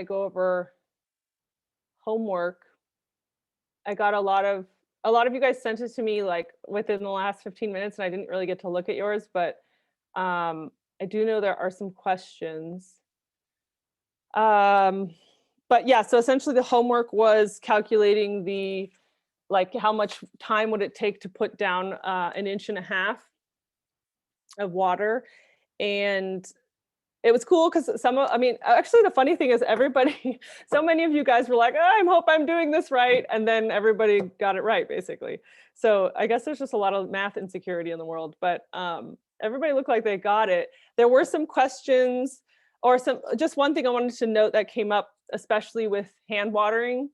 go over homework, I got a lot of you guys sent it to me like within the last 15 minutes, and I didn't really get to look at yours, but I do know there are some questions. But yeah, so essentially the homework was calculating the like how much time would it take to put down 1.5 inches of water. And it was cool because I mean, actually the funny thing is everybody, so many of you guys were like, oh, I hope I'm doing this right. And then everybody got it right, basically. So I guess there's just a lot of math insecurity in the world, but everybody looked like they got it. There were some questions or just one thing I wanted to note that came up, especially with hand watering.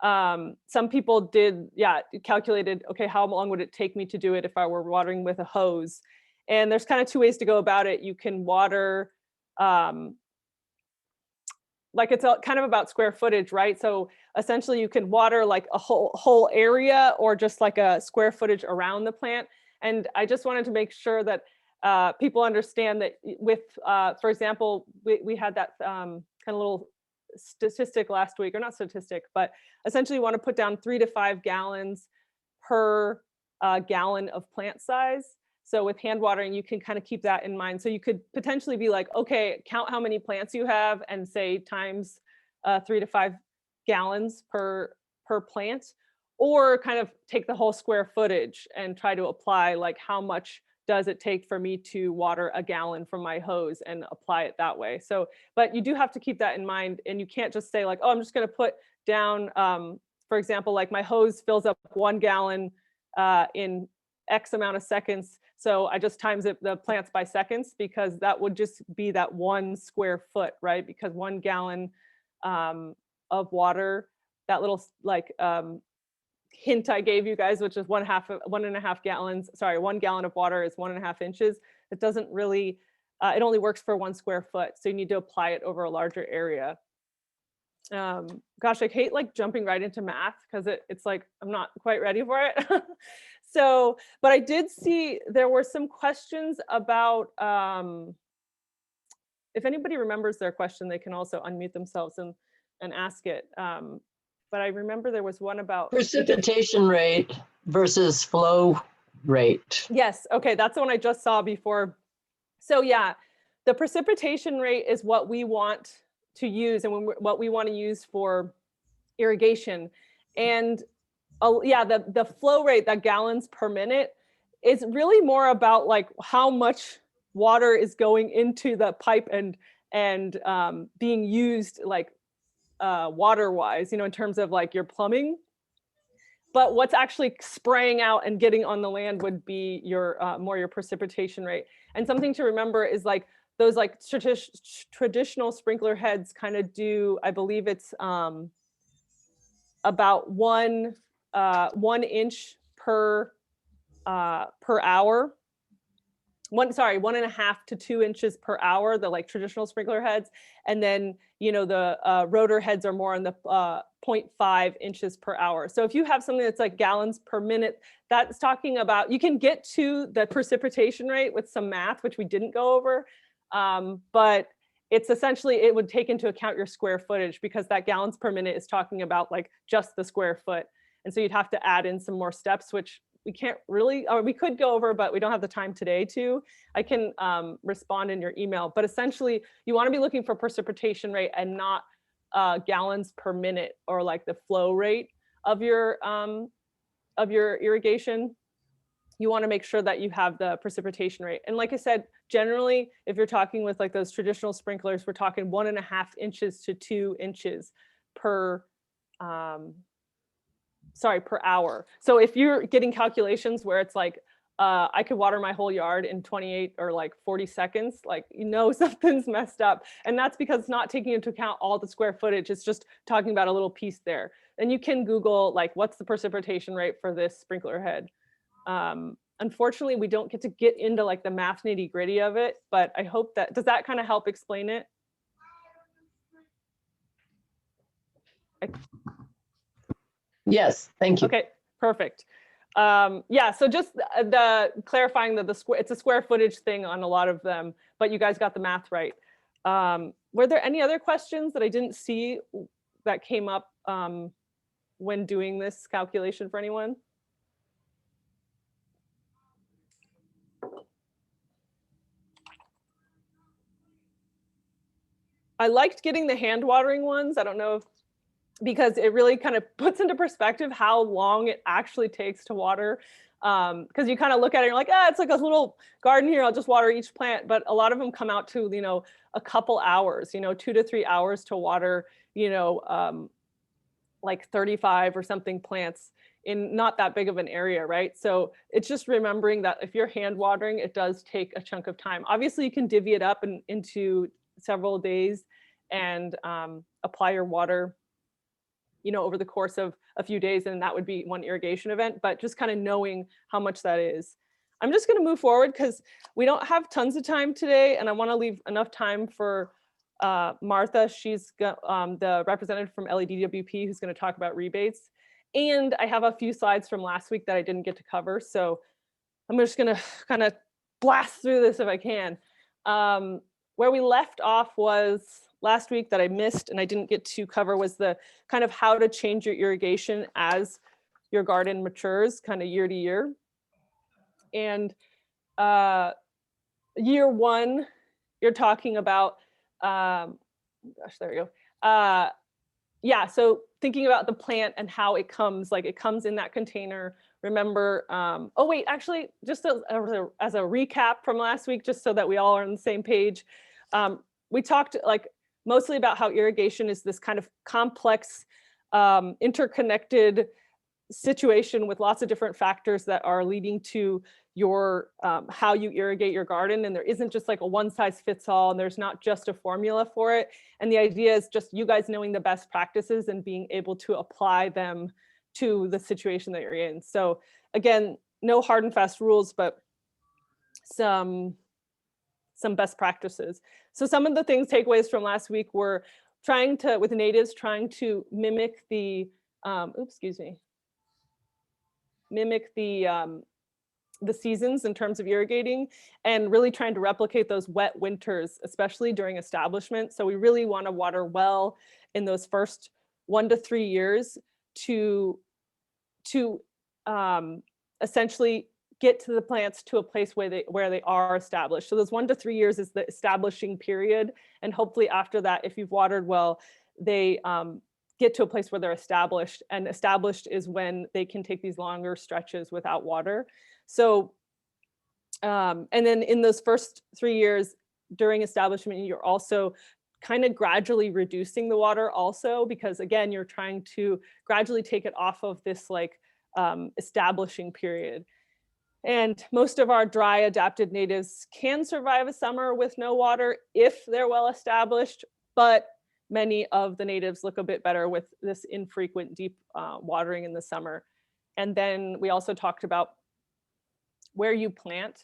Some people did, calculated, okay, how long would it take me to do it if I were watering with a hose? And there's kind of two ways to go about it. You can water, like it's kind of about square footage, right? So essentially you can water like a whole area or just like a square footage around the plant. And I just wanted to make sure that people understand that with, for example, we had that kind of little statistic last week, or not statistic, but essentially you want to put down 3 to 5 gallons per gallon of plant size. So with hand watering, you can kind of keep that in mind. So you could potentially be like, okay, count how many plants you have and say times 3 to 5 gallons per plant, or kind of take the whole square footage and try to apply like how much does it take for me to water a gallon from my hose and apply it that way. So, but you do have to keep that in mind, and you can't just say like, oh, I'm just going to put down, for example, like my hose fills up 1 gallon in X amount of seconds. So I just times the plants by seconds, because that would just be that 1 square foot, right? Because 1 gallon of water, that little like hint I gave you guys, which is 1.5 gallons, sorry, 1 gallon of water is 1.5 inches. It doesn't really, it only works for 1 square foot. So you need to apply it over a larger area. Gosh, I hate like jumping right into math because it's like, I'm not quite ready for it. So, but I did see there were some questions about, if anybody remembers their question, they can also unmute themselves and ask it. But I remember there was one about precipitation rate versus flow rate. Yes, okay, that's the one I just saw before. So yeah, the precipitation rate is what we want to use and what we want to use for irrigation. And yeah, the flow rate, that gallons per minute, is really more about like how much water is going into the pipe and being used like water wise, in terms of like your plumbing. But what's actually spraying out and getting on the land would be your more your precipitation rate. And something to remember is like those like traditional sprinkler heads kind of do, I believe it's about 1 inch per hour. 1.5 to 2 inches per hour, the like traditional sprinkler heads. And then, the rotor heads are more on the 0.5 inches per hour. So if you have something that's like gallons per minute, that's talking about, you can get to the precipitation rate with some math, which we didn't go over. But it's essentially, it would take into account your square footage, because that gallons per minute is talking about like just the square foot. And so you'd have to add in some more steps, which we can't really, or we could go over, but we don't have the time today to. I can respond in your email, but essentially you want to be looking for precipitation rate and not gallons per minute, or like the flow rate of your irrigation. You want to make sure that you have the precipitation rate. And like I said, generally, if you're talking with like those traditional sprinklers, we're talking 1.5 inches to 2 inches per hour. So if you're getting calculations where it's like, I could water my whole yard in 28 or like 40 seconds, like, something's messed up. And that's because it's not taking into account all the square footage. It's just talking about a little piece there. And you can Google like, what's the precipitation rate for this sprinkler head? Unfortunately, we don't get into like the math nitty gritty of it, but I hope does that kind of help explain it? Yes, thank you. Okay, perfect. Yeah, so just the clarifying that it's a square footage thing on a lot of them, but you guys got the math right. Were there any other questions that I didn't see that came up when doing this calculation for anyone? I liked getting the hand watering ones. I don't know if, because it really kind of puts into perspective how long it actually takes to water. Because you kind of look at it and you're like, ah, it's like a little garden here, I'll just water each plant. But a lot of them come out to, you know, a couple hours, you know, 2 to 3 hours to water, you know, like 35 or something plants in not that big of an area, right? So it's just remembering that if you're hand watering, it does take a chunk of time. Obviously, you can divvy it up into several days and apply your water, you know, over the course of a few days, and that would be one irrigation event, but just kind of knowing how much that is. I'm just going to move forward because we don't have tons of time today, and I want to leave enough time for Martha. She's the representative from LEDWP who's going to talk about rebates. And I have a few slides from last week that I didn't get to cover. So I'm just going to kind of blast through this if I can. Where we left off was last week that I missed and I didn't get to cover was the kind of how to change your irrigation as your garden matures kind of year to year. And year one, you're talking about, gosh, there we go. Yeah, so thinking about the plant and how it comes, like it comes in that container. Remember, oh wait, actually, just as a recap from last week, just so that we all are on the same page. We talked like mostly about how irrigation is this kind of complex, interconnected situation with lots of different factors that are leading to your how you irrigate your garden, and there isn't just like a one size fits all, and there's not just a formula for it. And the idea is just you guys knowing the best practices and being able to apply them to the situation that you're in. So again, no hard and fast rules, but some best practices. So some of the things, takeaways from last week were trying to, with natives, trying to mimic the, mimic the seasons in terms of irrigating, and really trying to replicate those wet winters, especially during establishment. So we really want to water well in those first 1 to 3 years to essentially get to the plants to a place where they are established. So those 1 to 3 years is the establishing period, and hopefully after that, if you've watered well, they get to a place where they're established, and established is when they can take these longer stretches without water. So, and then in those first 3 years during establishment, you're also kind of gradually reducing the water also, because again, you're trying to gradually take it off of this like establishing period. And most of our dry adapted natives can survive a summer with no water if they're well established, but many of the natives look a bit better with this infrequent deep watering in the summer. And then we also talked about where you plant.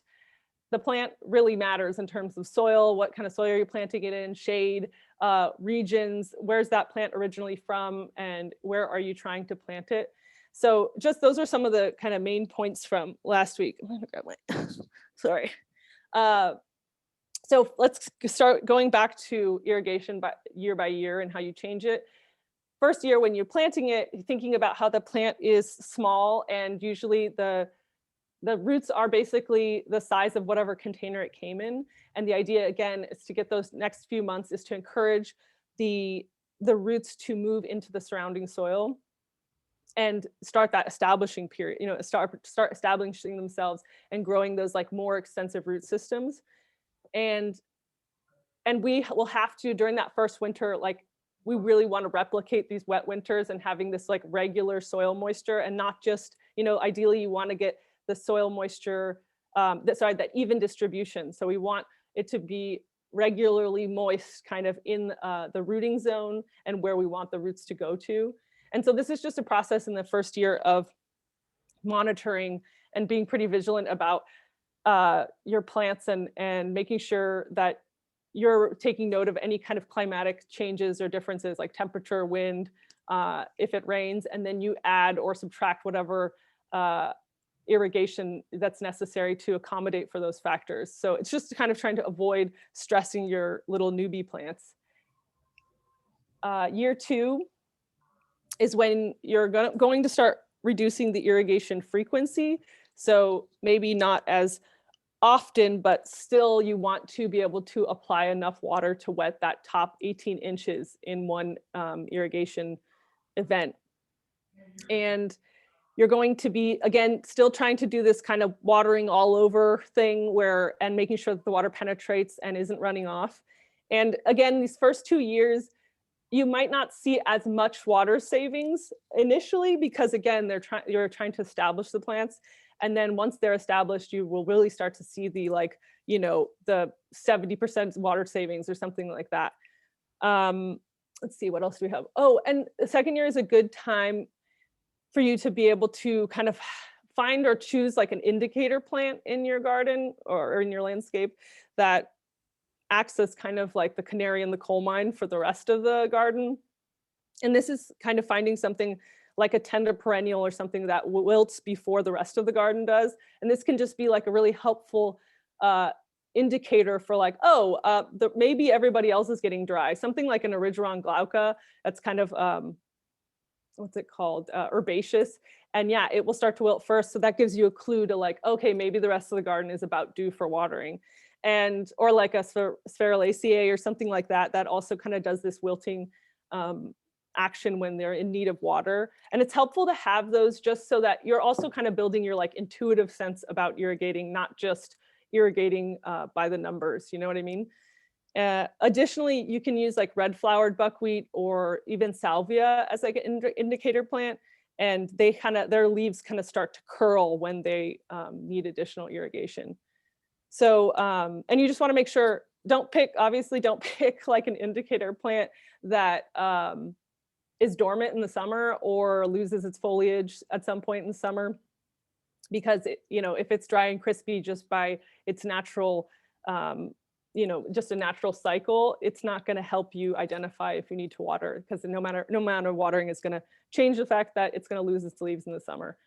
The plant really matters in terms of soil, what kind of soil are you planting it in, shade, regions, where's that plant originally from, and where are you trying to plant it? So just those are some of the kind of main points from last week. I'm gonna grab my, sorry. So let's start going back to irrigation by year and how you change it. First year when you're planting it, thinking about how the plant is small, and usually the roots are basically the size of whatever container it came in. And the idea again is to get those next few months is to encourage the roots to move into the surrounding soil and start that establishing period, you know, start establishing themselves and growing those like more extensive root systems. And we will have to, during that first winter, like we really want to replicate these wet winters and having this like regular soil moisture, and not just, you know, ideally you want to get the soil moisture, that even distribution. So we want it to be regularly moist kind of in the rooting zone and where we want the roots to go to. And so this is just a process in the first year of monitoring and being pretty vigilant about your plants and making sure that you're taking note of any kind of climatic changes or differences like temperature, wind, if it rains, and then you add or subtract whatever irrigation that's necessary to accommodate for those factors. So it's just kind of trying to avoid stressing your little newbie plants. Year 2 is when you're going to start reducing the irrigation frequency. So maybe not as often, but still you want to be able to apply enough water to wet that top 18 inches in one irrigation event. And you're going to be, again, still trying to do this kind of watering all over thing and making sure that the water penetrates and isn't running off. And again, these first 2 years, you might not see as much water savings initially because again, you're trying to establish the plants. And then once they're established, you will really start to see the the 70% water savings or something like that. Let's see, what else do we have? Oh, and the second year is a good time for you to be able to kind of find or choose like an indicator plant in your garden or in your landscape that acts as kind of like the canary in the coal mine for the rest of the garden. And this is kind of finding something like a tender perennial or something that wilts before the rest of the garden does. And this can just be like a really helpful indicator for like, maybe everybody else is getting dry. Something like an Erigeron glauca that's kind of, what's it called? Herbaceous. And yeah, it will start to wilt first. So that gives you a clue to like, okay, maybe the rest of the garden is about due for watering. Or like a Spherulaceae or something like that, that also kind of does this wilting action when they're in need of water. And it's helpful to have those just so that you're also kind of building your like intuitive sense about irrigating, not just irrigating by the numbers, you know what I mean? Additionally, you can use like red flowered buckwheat or even salvia as like an indicator plant. And their leaves kind of start to curl when they need additional irrigation. So, and you just want to make sure, obviously don't pick like an indicator plant that is dormant in the summer or loses its foliage at some point in the summer, because if it's dry and crispy just by its natural, just a natural cycle, it's not going to help you identify if you need to water, because no amount of watering is going to change the fact that it's going to lose its leaves in the summer.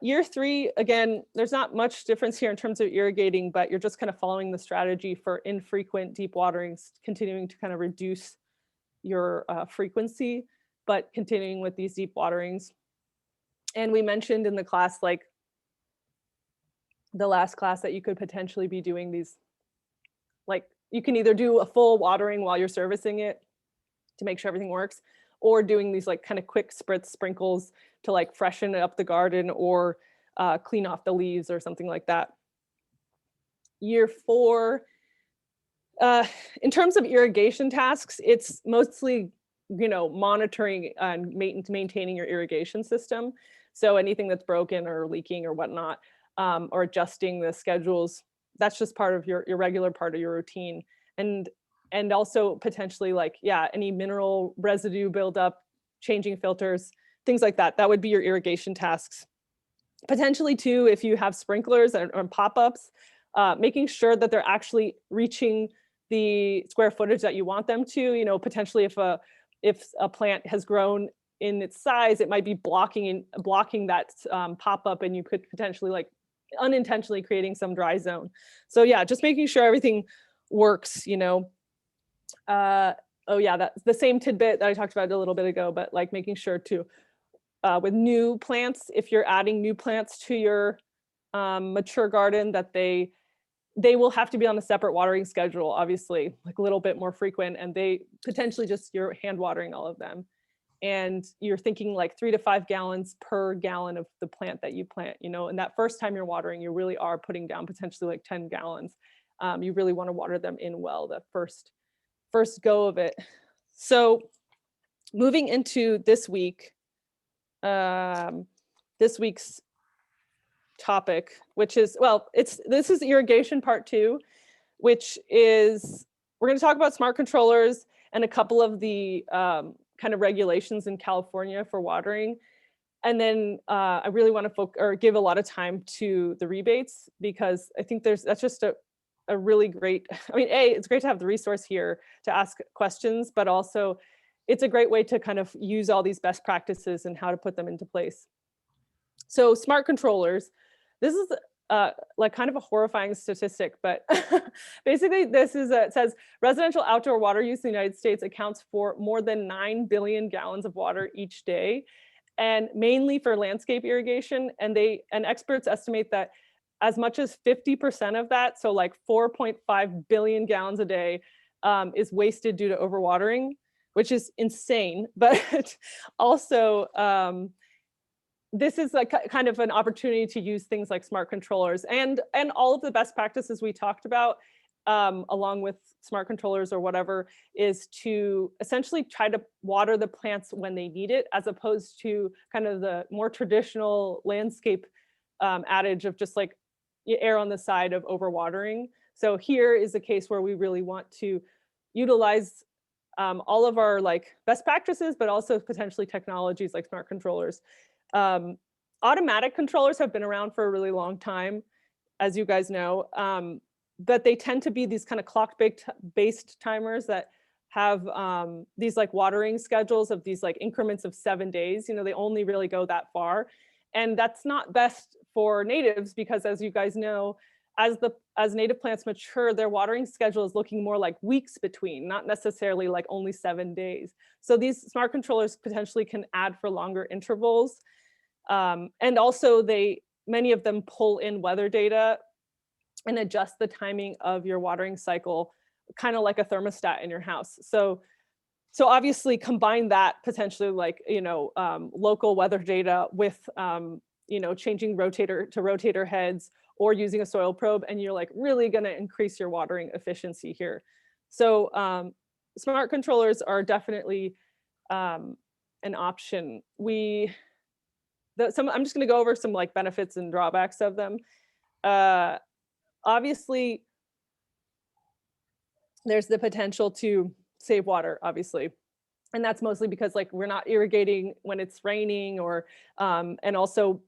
Year 3, again, there's not much difference here in terms of irrigating, but you're just kind of following the strategy for infrequent deep waterings, continuing to kind of reduce your frequency, but continuing with these deep waterings. And we mentioned in the class, like the last class, that you could potentially be doing these, like you can either do a full watering while you're servicing it to make sure everything works, or doing these like kind of quick sprinkles to like freshen up the garden or clean off the leaves or something like that. Year 4, in terms of irrigation tasks, it's mostly, monitoring and maintaining your irrigation system. So anything that's broken or leaking or whatnot, or adjusting the schedules, that's just part of your regular part of your routine. And also potentially like, any mineral residue buildup, changing filters, things like that. That would be your irrigation tasks. Potentially too, if you have sprinklers or pop-ups, making sure that they're actually reaching the square footage that you want them to. Potentially if a plant has grown in its size, it might be blocking that pop-up, and you could potentially like unintentionally creating some dry zone. So yeah, just making sure everything works, that's the same tidbit that I talked about a little bit ago, but like making sure to, with new plants, if you're adding new plants to your mature garden, that they will have to be on a separate watering schedule, obviously, like a little bit more frequent, and they potentially just you're hand watering all of them. And you're thinking like 3 to 5 gallons per gallon of the plant that you plant, and that first time you're watering, you really are putting down potentially like 10 gallons. You really want to water them in well, the first go of it. So moving into this week, this week's topic, which is, this is irrigation part 2, which is, we're going to talk about smart controllers and a couple of the kind of regulations in California for watering. And then I really want to give a lot of time to the rebates, because I think that's just a really great, it's great to have the resource here to ask questions, but also it's a great way to kind of use all these best practices and how to put them into place. So smart controllers, this is like kind of a horrifying statistic, but basically this is it says residential outdoor water use in the United States accounts for more than 9 billion gallons of water each day, and mainly for landscape irrigation. And experts estimate that as much as 50% of that, so like 4.5 billion gallons a day, is wasted due to overwatering, which is insane. But also, this is like kind of an opportunity to use things like smart controllers and all of the best practices we talked about, along with smart controllers or whatever, is to essentially try to water the plants when they need it, as opposed to kind of the more traditional landscape adage of just like you err on the side of overwatering. So here is a case where we really want to utilize all of our like best practices, but also potentially technologies like smart controllers. Automatic controllers have been around for a really long time, as you guys know, but they tend to be these kind of clock-based timers that have these like watering schedules of these like increments of 7 days. You know, they only really go that far. And that's not best for natives because, as you guys know, as native plants mature, their watering schedule is looking more like weeks between, not necessarily like only 7 days. So these smart controllers potentially can add for longer intervals. And also many of them pull in weather data and adjust the timing of your watering cycle, kind of like a thermostat in your house. So obviously combine that potentially like, local weather data with, changing rotator heads or using a soil probe, and you're like really going to increase your watering efficiency here. So smart controllers are definitely an option. I'm just going to go over some like benefits and drawbacks of them. Obviously, there's the potential to save water, obviously. And that's mostly because like we're not irrigating when it's raining, or and also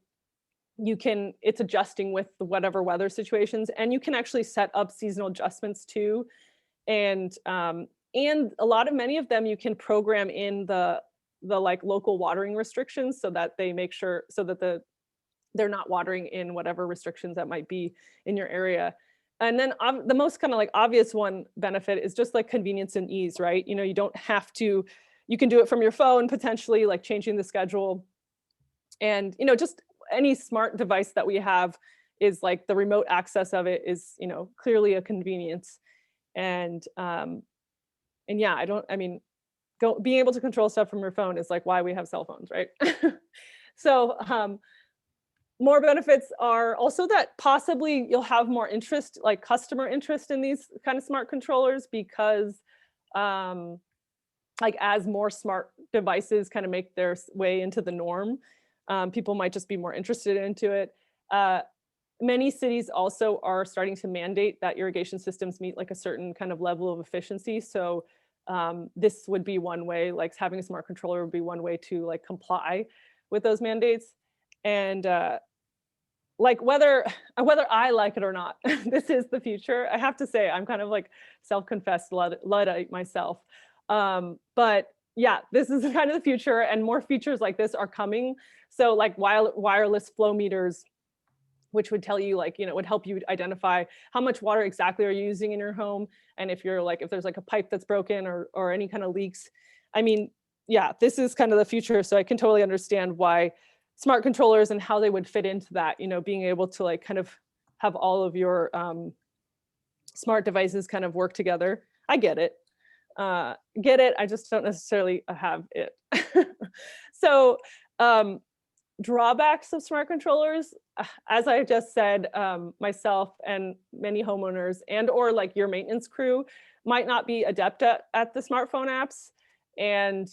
it's adjusting with whatever weather situations, and you can actually set up seasonal adjustments too. And many of them you can program in the like local watering restrictions so that they make sure so that they're not watering in whatever restrictions that might be in your area. And then the most kind of like obvious one benefit is just like convenience and ease, right? You don't have to, you can do it from your phone, potentially like changing the schedule. And, just any smart device that we have is like the remote access of it is, clearly a convenience. And yeah, being able to control stuff from your phone is like why we have cell phones, right? So more benefits are also that possibly you'll have more interest, like customer interest in these kind of smart controllers, because like as more smart devices kind of make their way into the norm, people might just be more interested into it. Many cities also are starting to mandate that irrigation systems meet like a certain kind of level of efficiency. So this would be one way, like having a smart controller would be one way to like comply with those mandates. And like whether I like it or not, this is the future. I have to say, I'm kind of like self-confessed Luddite myself. But yeah, this is kind of the future, and more features like this are coming. So like wireless flow meters, which would tell you like, would help you identify how much water exactly are you using in your home. And if there's like a pipe that's broken or any kind of leaks. Yeah, this is kind of the future. So I can totally understand why smart controllers and how they would fit into that, being able to like kind of have all of your smart devices kind of work together. I get it. I just don't necessarily have it. So drawbacks of smart controllers, as I just said, myself and many homeowners or like your maintenance crew might not be adept at the smartphone apps. And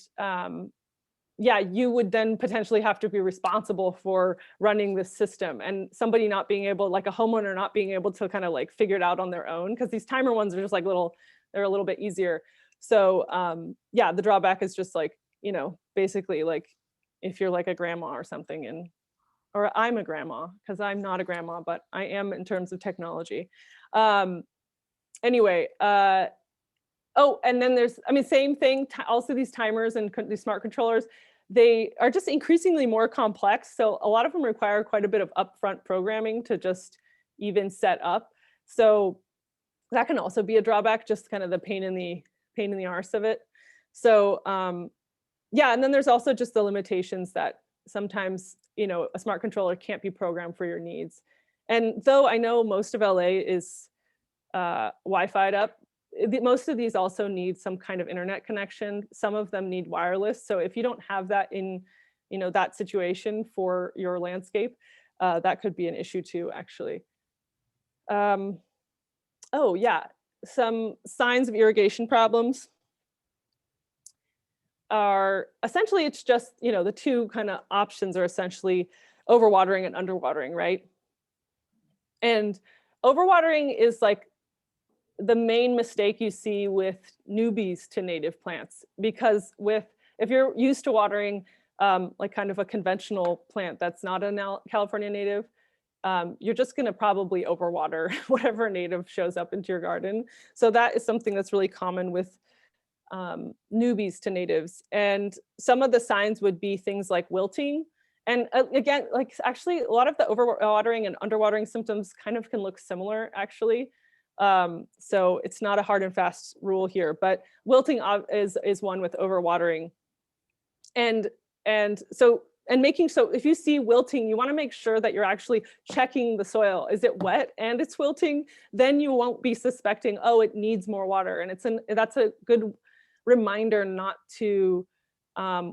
yeah, you would then potentially have to be responsible for running this system, and somebody not being able, like a homeowner not being able to kind of like figure it out on their own, because these timer ones are just like they're a little bit easier. So yeah, the drawback is just like, basically like if you're like a grandma or something, or I'm a grandma, because I'm not a grandma, but I am in terms of technology. Anyway, oh, and then there's, same thing, also these timers and these smart controllers, they are just increasingly more complex. So a lot of them require quite a bit of upfront programming to just even set up. So that can also be a drawback, just kind of the pain in the arse of it. So yeah, and then there's also just the limitations that sometimes, you know, a smart controller can't be programmed for your needs. And though I know most of LA is Wi-Fi'd up, most of these also need some kind of internet connection. Some of them need wireless. So if you don't have that in, you know, that situation for your landscape, that could be an issue too, actually. Oh yeah, some signs of irrigation problems are essentially, it's just, you know, the two kind of options are essentially overwatering and underwatering, right? And overwatering is like the main mistake you see with newbies to native plants, because if you're used to watering like kind of a conventional plant that's not a California native, you're just going to probably overwater whatever native shows up into your garden. So that is something that's really common with newbies to natives. And some of the signs would be things like wilting. And again, like actually a lot of the overwatering and underwatering symptoms kind of can look similar, actually. So it's not a hard and fast rule here, but wilting is one with overwatering. And making, so if you see wilting, you want to make sure that you're actually checking the soil. Is it wet and it's wilting? Then you won't be suspecting, oh, it needs more water. And that's a good reminder not to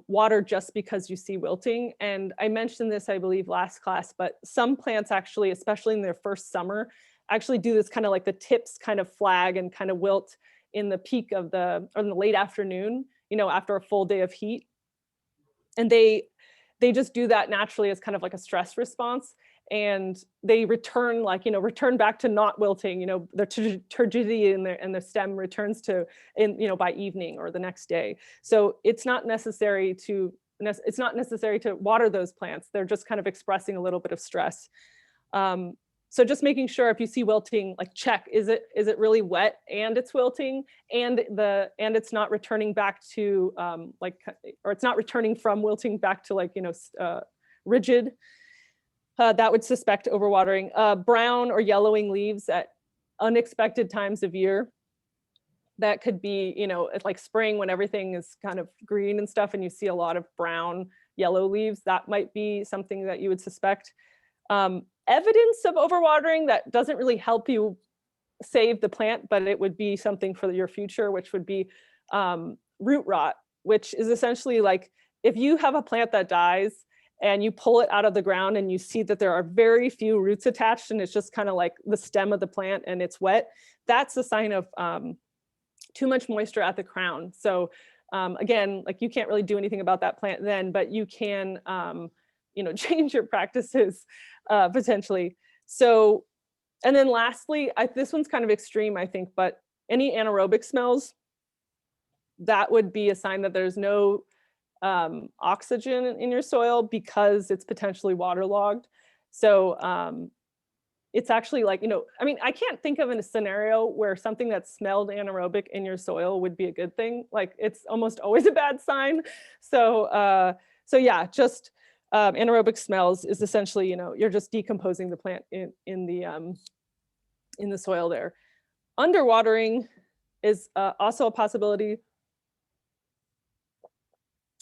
water just because you see wilting. And I mentioned this, I believe, last class, but some plants actually, especially in their first summer, actually do this kind of like the tips kind of flag and kind of wilt in the peak of or in the late afternoon, you know, after a full day of heat. And they just do that naturally as kind of like a stress response. And they return, like, you know, return back to not wilting, you know, the turgidity in the stem returns to, you know, by evening or the next day. So it's not necessary to water those plants. They're just kind of expressing a little bit of stress. So just making sure if you see wilting, like check, is it really wet and it's wilting and it's not returning back to or it's not returning from wilting back to, like, you know, rigid. That would suspect overwatering. Brown or yellowing leaves at unexpected times of year. That could be, you know, it's like spring when everything is kind of green and stuff and you see a lot of brown, yellow leaves. That might be something that you would suspect. Evidence of overwatering that doesn't really help you save the plant, but it would be something for your future, which would be root rot, which is essentially like if you have a plant that dies and you pull it out of the ground and you see that there are very few roots attached and it's just kind of like the stem of the plant and it's wet, that's a sign of too much moisture at the crown. So again, like you can't really do anything about that plant then, but you can you know, change your practices potentially. So, and then lastly, this one's kind of extreme, I think, but any anaerobic smells, that would be a sign that there's no oxygen in your soil because it's potentially waterlogged. So it's actually like, you know, I mean, I can't think of a scenario where something that smelled anaerobic in your soil would be a good thing. Like it's almost always a bad sign. So, so yeah, just anaerobic smells is essentially, you know, you're just decomposing the plant in the soil there. Underwatering is also a possibility.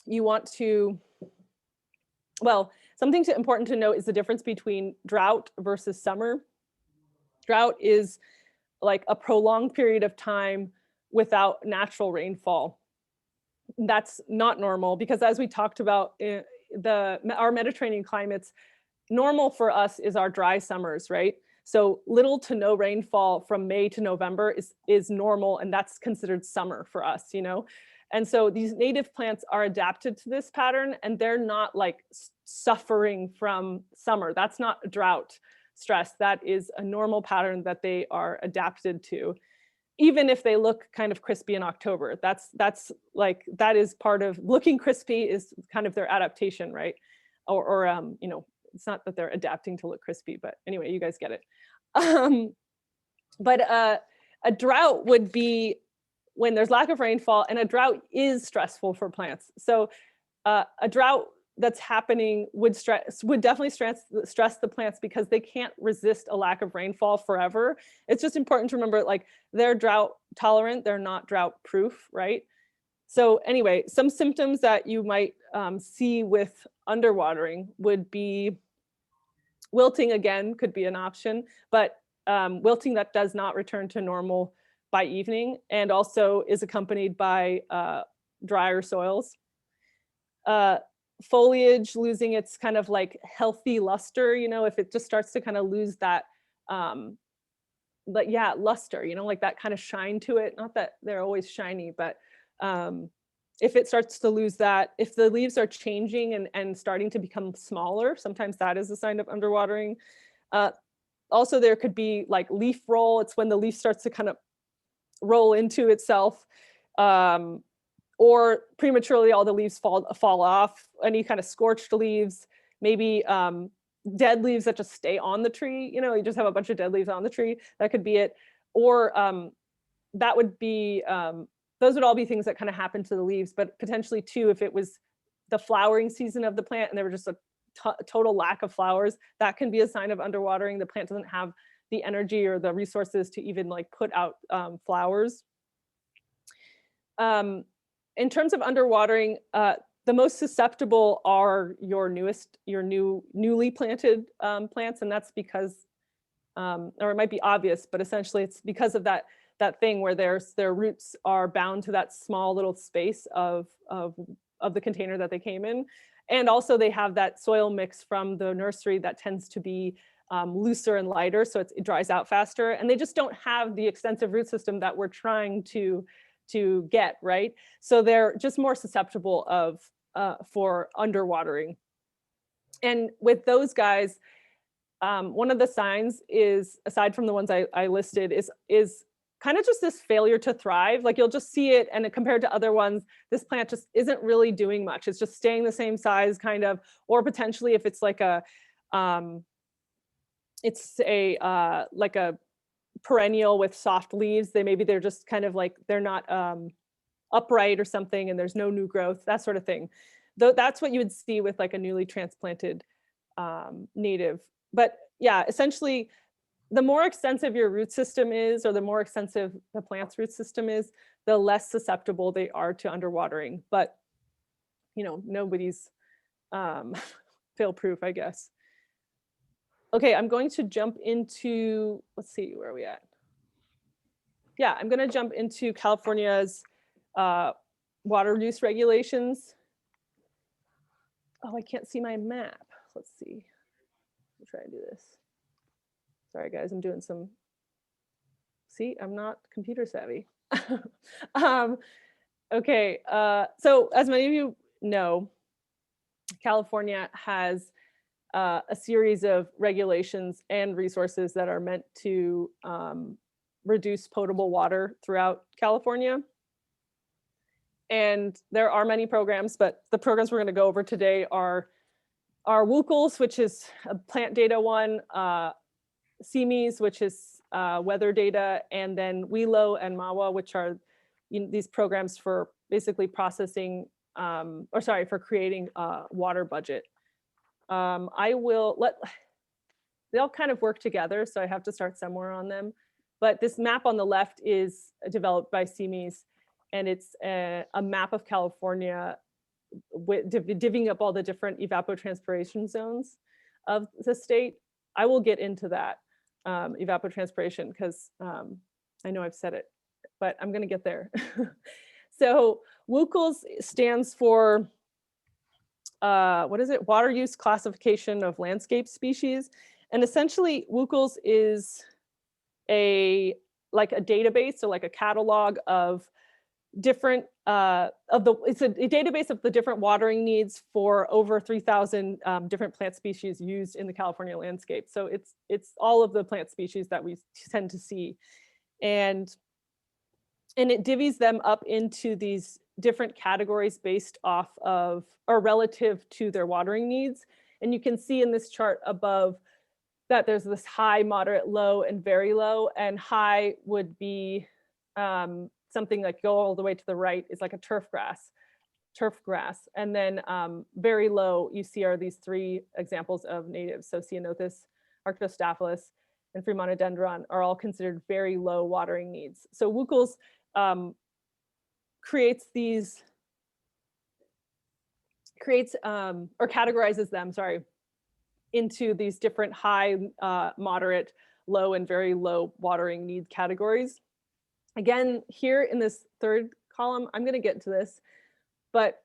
You want to, well, something important to note is the difference between drought versus summer. Drought is like a prolonged period of time without natural rainfall. That's not normal because, as we talked about, our Mediterranean climates, normal for us is our dry summers, right? So little to no rainfall from May to November is normal, and that's considered summer for us, you know? And so these native plants are adapted to this pattern and they're not like suffering from summer. That's not a drought stress. That is a normal pattern that they are adapted to. Even if they look kind of crispy in October, that's like, that is part of looking crispy is kind of their adaptation, right? Or you know, it's not that they're adapting to look crispy, but anyway, you guys get it. But a drought would be when there's lack of rainfall, and a drought is stressful for plants. So a drought that's happening would definitely stress the plants because they can't resist a lack of rainfall forever. It's just important to remember, like, they're drought tolerant, they're not drought proof, right? So anyway, some symptoms that you might see with underwatering would be wilting. Again, could be an option, but wilting that does not return to normal by evening, and also is accompanied by drier soils. Foliage losing its kind of like healthy luster, if it just starts to kind of lose that, luster, like that kind of shine to it. Not that they're always shiny, but if it starts to lose that, if the leaves are changing and starting to become smaller, sometimes that is a sign of underwatering. Also, there could be like leaf roll. It's when the leaf starts to kind of roll into itself. Or prematurely all the leaves fall off, any kind of scorched leaves, maybe dead leaves that just stay on the tree. You just have a bunch of dead leaves on the tree. That could be it. Or that would be, those would all be things that kind of happen to the leaves, but potentially too, if it was the flowering season of the plant and there were just a total lack of flowers, that can be a sign of underwatering. The plant doesn't have the energy or the resources to even like put out flowers. In terms of underwatering, the most susceptible are your newly planted plants, and that's because, or it might be obvious, but essentially it's because of that thing where their roots are bound to that small little space of the container that they came in, and also they have that soil mix from the nursery that tends to be looser and lighter, so it dries out faster, and they just don't have the extensive root system that we're trying to get, right? So they're just more susceptible for underwatering. And with those guys, one of the signs is, aside from the ones I listed, is kind of just this failure to thrive. Like you'll just see it, and compared to other ones, this plant just isn't really doing much. It's just staying the same size, kind of, or potentially if it's like a perennial with soft leaves, they're just kind of like, they're not upright or something, and there's no new growth, that sort of thing. Though that's what you would see with like a newly transplanted native. But yeah, essentially, the more extensive your root system is, or the more extensive the plant's root system is, the less susceptible they are to underwatering. But nobody's fail-proof, I guess. Okay, I'm going to jump into, let's see, where are we at? Yeah, I'm going to jump into California's water use regulations. Oh, I can't see my map. Let's see. I'll try to do this. Sorry, guys, I'm doing some. See, I'm not computer savvy. Okay, so as many of you know, California has a series of regulations and resources that are meant to reduce potable water throughout California. And there are many programs, but the programs we're going to go over today are WUCLs, which is a plant data one, CMEs, which is weather data, and then WELO and MAWA, which are these programs for basically processing, for creating a water budget. They all kind of work together, so I have to start somewhere on them. But this map on the left is developed by CMEs, and it's a map of California with divvying up all the different evapotranspiration zones of the state. I will get into that evapotranspiration because I know I've said it, but I'm going to get there. So WUCLs stands for Water Use Classification of Landscape Species. And essentially WUCLs is a database, so like a catalog of different it's a database of the different watering needs for over 3,000 different plant species used in the California landscape. So it's all of the plant species that we tend to see, and it divvies them up into these different categories based off of or relative to their watering needs. And you can see in this chart above that there's this high, moderate, low, and very low. And high would be something like, go all the way to the right, is like a turf grass. turf grass. And then very low, you see are these 3 examples of natives. So Ceanothus, Arctostaphylos, and Fremontodendron are all considered very low watering needs. So WUCLs or categorizes them, sorry, into these different high, moderate, low, and very low watering need categories. Again, here in this 3rd column, I'm going to get to this, but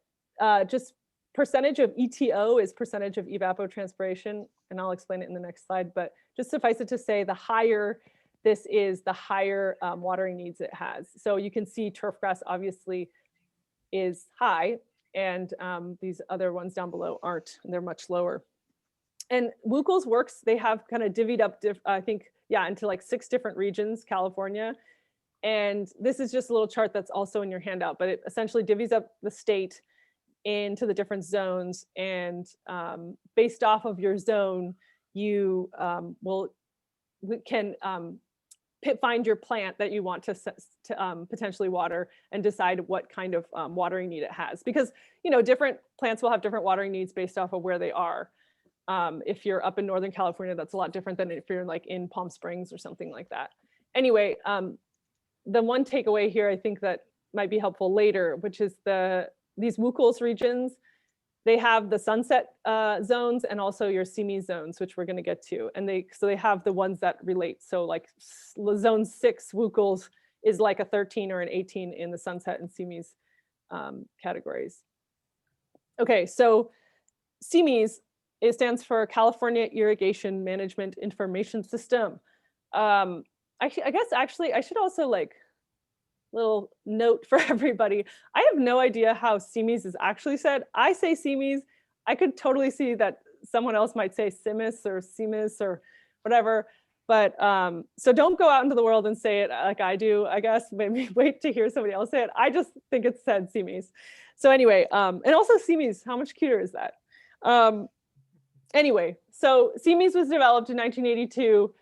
just percentage of ETO is percentage of evapotranspiration, and I'll explain it in the next slide, but just suffice it to say the higher this is, the higher watering needs it has. So you can see turfgrass obviously is high, and these other ones down below aren't, and they're much lower. And WUCL's works, they have kind of divvied up, I think, yeah, into like 6 different regions, California. And this is just a little chart that's also in your handout, but it essentially divvies up the state into the different zones. And based off of your zone, you can find your plant that you want to potentially water and decide what kind of watering need it has. Because, you know, different plants will have different watering needs based off of where they are. If you're up in Northern California, that's a lot different than if you're like in Palm Springs or something like that. Anyway, the one takeaway here I think that might be helpful later, which is these WUCL's regions, they have the sunset zones and also your CME zones, which we're going to get to. And they have the ones that relate. So like zone 6 WUCL's is like a 13 or an 18 in the sunset and CME's categories. Okay, so CME's, it stands for California Irrigation Management Information System. I guess actually I should also like little note for everybody. I have no idea how CME's is actually said. I say CME's. I could totally see that someone else might say CIMIS or CMIS or whatever. But so don't go out into the world and say it like I do, I guess. Maybe wait to hear somebody else say it. I just think it's said CME's. So anyway, and also CME's, how much cuter is that? Anyway, so CME's was developed in 1982.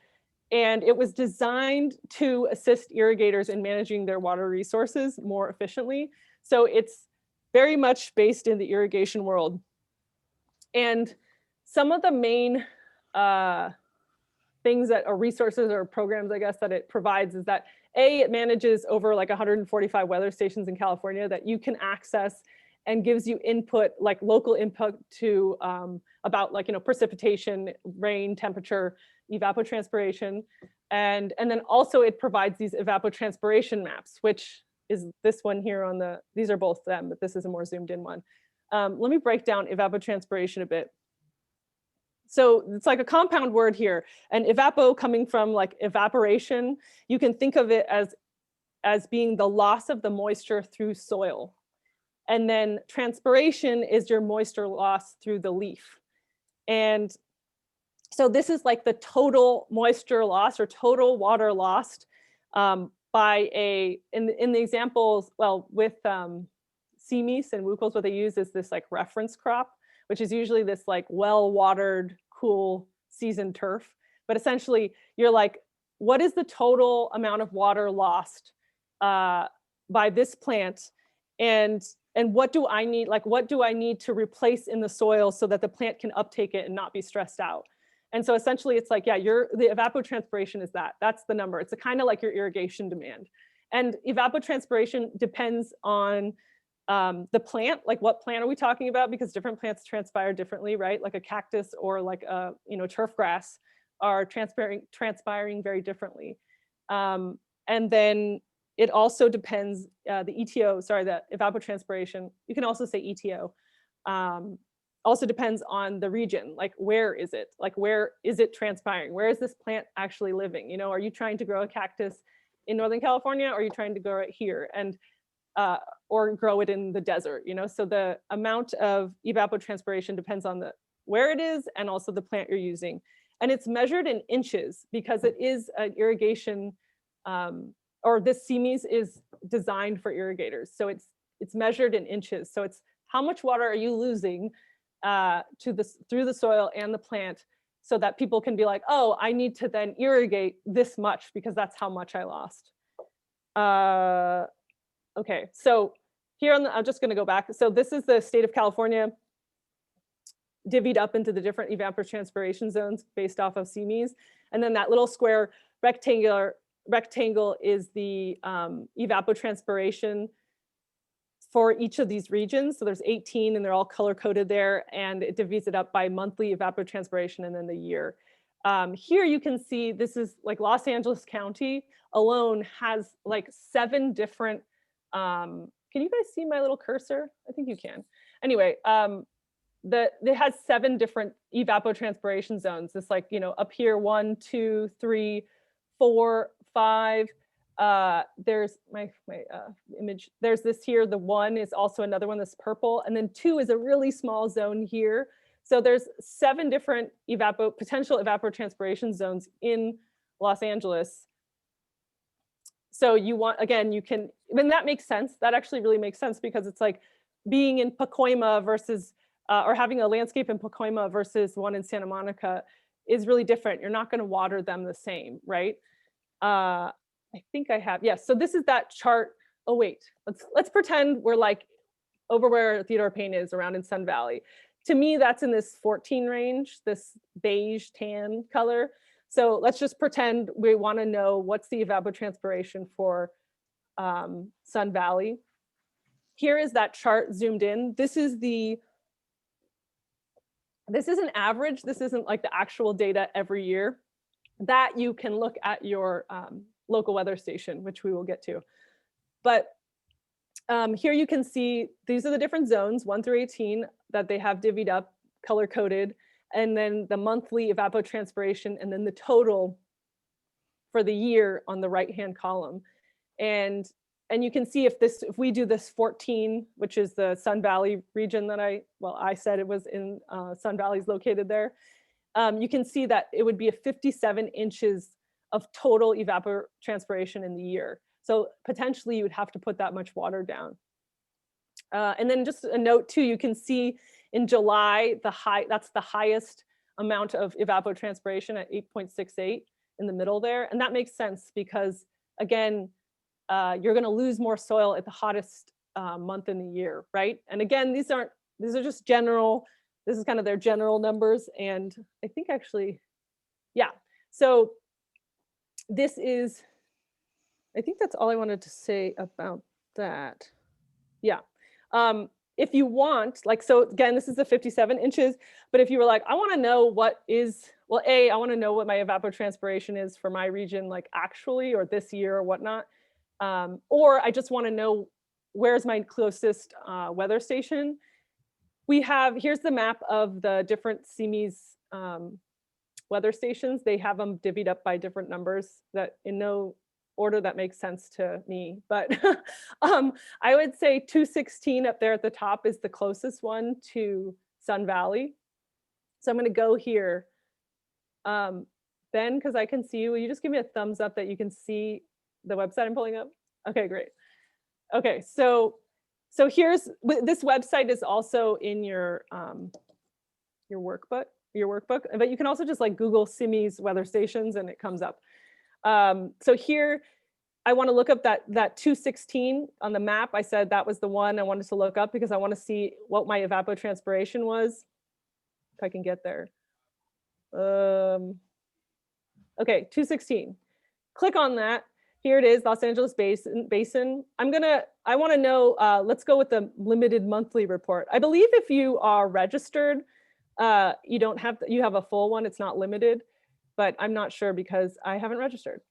And it was designed to assist irrigators in managing their water resources more efficiently. So it's very much based in the irrigation world. And some of the main things that are resources or programs, I guess, that it provides is that it manages over like 145 weather stations in California that you can access and gives you input, like local input to about like, you know, precipitation, rain, temperature, evapotranspiration. And then also it provides these evapotranspiration maps, which is this one here on these are both them, but this is a more zoomed in one. Let me break down evapotranspiration a bit. So it's like a compound word here, and evapo coming from like evaporation, you can think of it as being the loss of the moisture through soil. And then transpiration is your moisture loss through the leaf. And so this is like the total moisture loss or total water lost in the examples, well, with CME's and WUCL's, what they use is this like reference crop, which is usually this like well-watered, cool, seasoned turf. But essentially you're like, what is the total amount of water lost by this plant? And what do I need? Like, what do I need to replace in the soil so that the plant can uptake it and not be stressed out? And so essentially it's like, yeah, the evapotranspiration is that's the number. It's kind of like your irrigation demand. And evapotranspiration depends on the plant, like what plant are we talking about? Because different plants transpire differently, right? Like a cactus or like a, you know, turf grass are transpiring very differently. And then it also depends, the evapotranspiration, you can also say ETO, also depends on the region, like where is it? Like where is it transpiring? Where is this plant actually living? You know, are you trying to grow a cactus in Northern California, or are you trying to grow it here? And or grow it in the desert, you know? So the amount of evapotranspiration depends on where it is and also the plant you're using. And it's measured in inches because it is an irrigation, or this CME's is designed for irrigators. So it's measured in inches. So it's how much water are you losing through the soil and the plant, so that people can be like, oh, I need to then irrigate this much because that's how much I lost. Okay, so here on the, I'm just going to go back. So this is the state of California divvied up into the different evapotranspiration zones based off of CMEs. And then that little square rectangle is the evapotranspiration for each of these regions. So there's 18 and they're all color coded there, and it divides it up by monthly evapotranspiration and then the year. Here you can see this is like Los Angeles County alone has like 7 different, can you guys see my little cursor? I think you can. Anyway, it has 7 different evapotranspiration zones. It's like, you know, up here, 1, 2, 3, 4, 5. There's my image. There's this here. The 1 is also another one that's purple. And then 2 is a really small zone here. So there's 7 different potential evapotranspiration zones in Los Angeles. So you want, again, you can, and that makes sense. That actually really makes sense because it's like being in Pacoima versus, or having a landscape in Pacoima versus one in Santa Monica is really different. You're not going to water them the same, right? I think I have, yes. So this is that chart. Oh wait, let's pretend we're like over where Theodore Payne is, around in Sun Valley. To me, that's in this 14 range, this beige tan color. So let's just pretend we want to know what's the evapotranspiration for Sun Valley. Here is that chart zoomed in. This is an average. This isn't like the actual data every year. That you can look at your local weather station, which we will get to. But here you can see these are the different zones, 1 through 18, that they have divvied up, color coded, and then the monthly evapotranspiration, and then the total for the year on the right-hand column. And you can see if we do this 14, which is the Sun Valley region that I said it was in, Sun Valley is located there. You can see that it would be a 57 inches of total evapotranspiration in the year. So potentially you would have to put that much water down. And then just a note too, you can see in July, that's the highest amount of evapotranspiration at 8.68 in the middle there. And that makes sense because again, you're gonna lose more soil at the hottest month in the year, right? And again, these are just general, this is kind of their general numbers. And I think actually, yeah. So this is, I think that's all I wanted to say about that. Yeah. If you want, like, so again, this is the 57 inches, but if you were like, I want to know what is, well, I want to know what my evapotranspiration is for my region, like actually, or this year or whatnot. Or I just want to know where's my closest weather station. Here's the map of the different CMEs weather stations. They have them divvied up by different numbers that in no order that makes sense to me. But I would say 216 up there at the top is the closest one to Sun Valley. So I'm going to go here. Ben, because I can see you, will you just give me a thumbs up that you can see the website I'm pulling up? Okay, great. Okay, so here's, this website is also in your workbook, but you can also just like Google CMEs weather stations and it comes up. So here, I want to look up that 216 on the map. I said that was the one I wanted to look up because I want to see what my evapotranspiration was, if I can get there. Okay, 216. Click on that. Here it is, Los Angeles Basin. I want to know, let's go with the limited monthly report. I believe if you are registered, you have a full one, it's not limited, but I'm not sure because I haven't registered.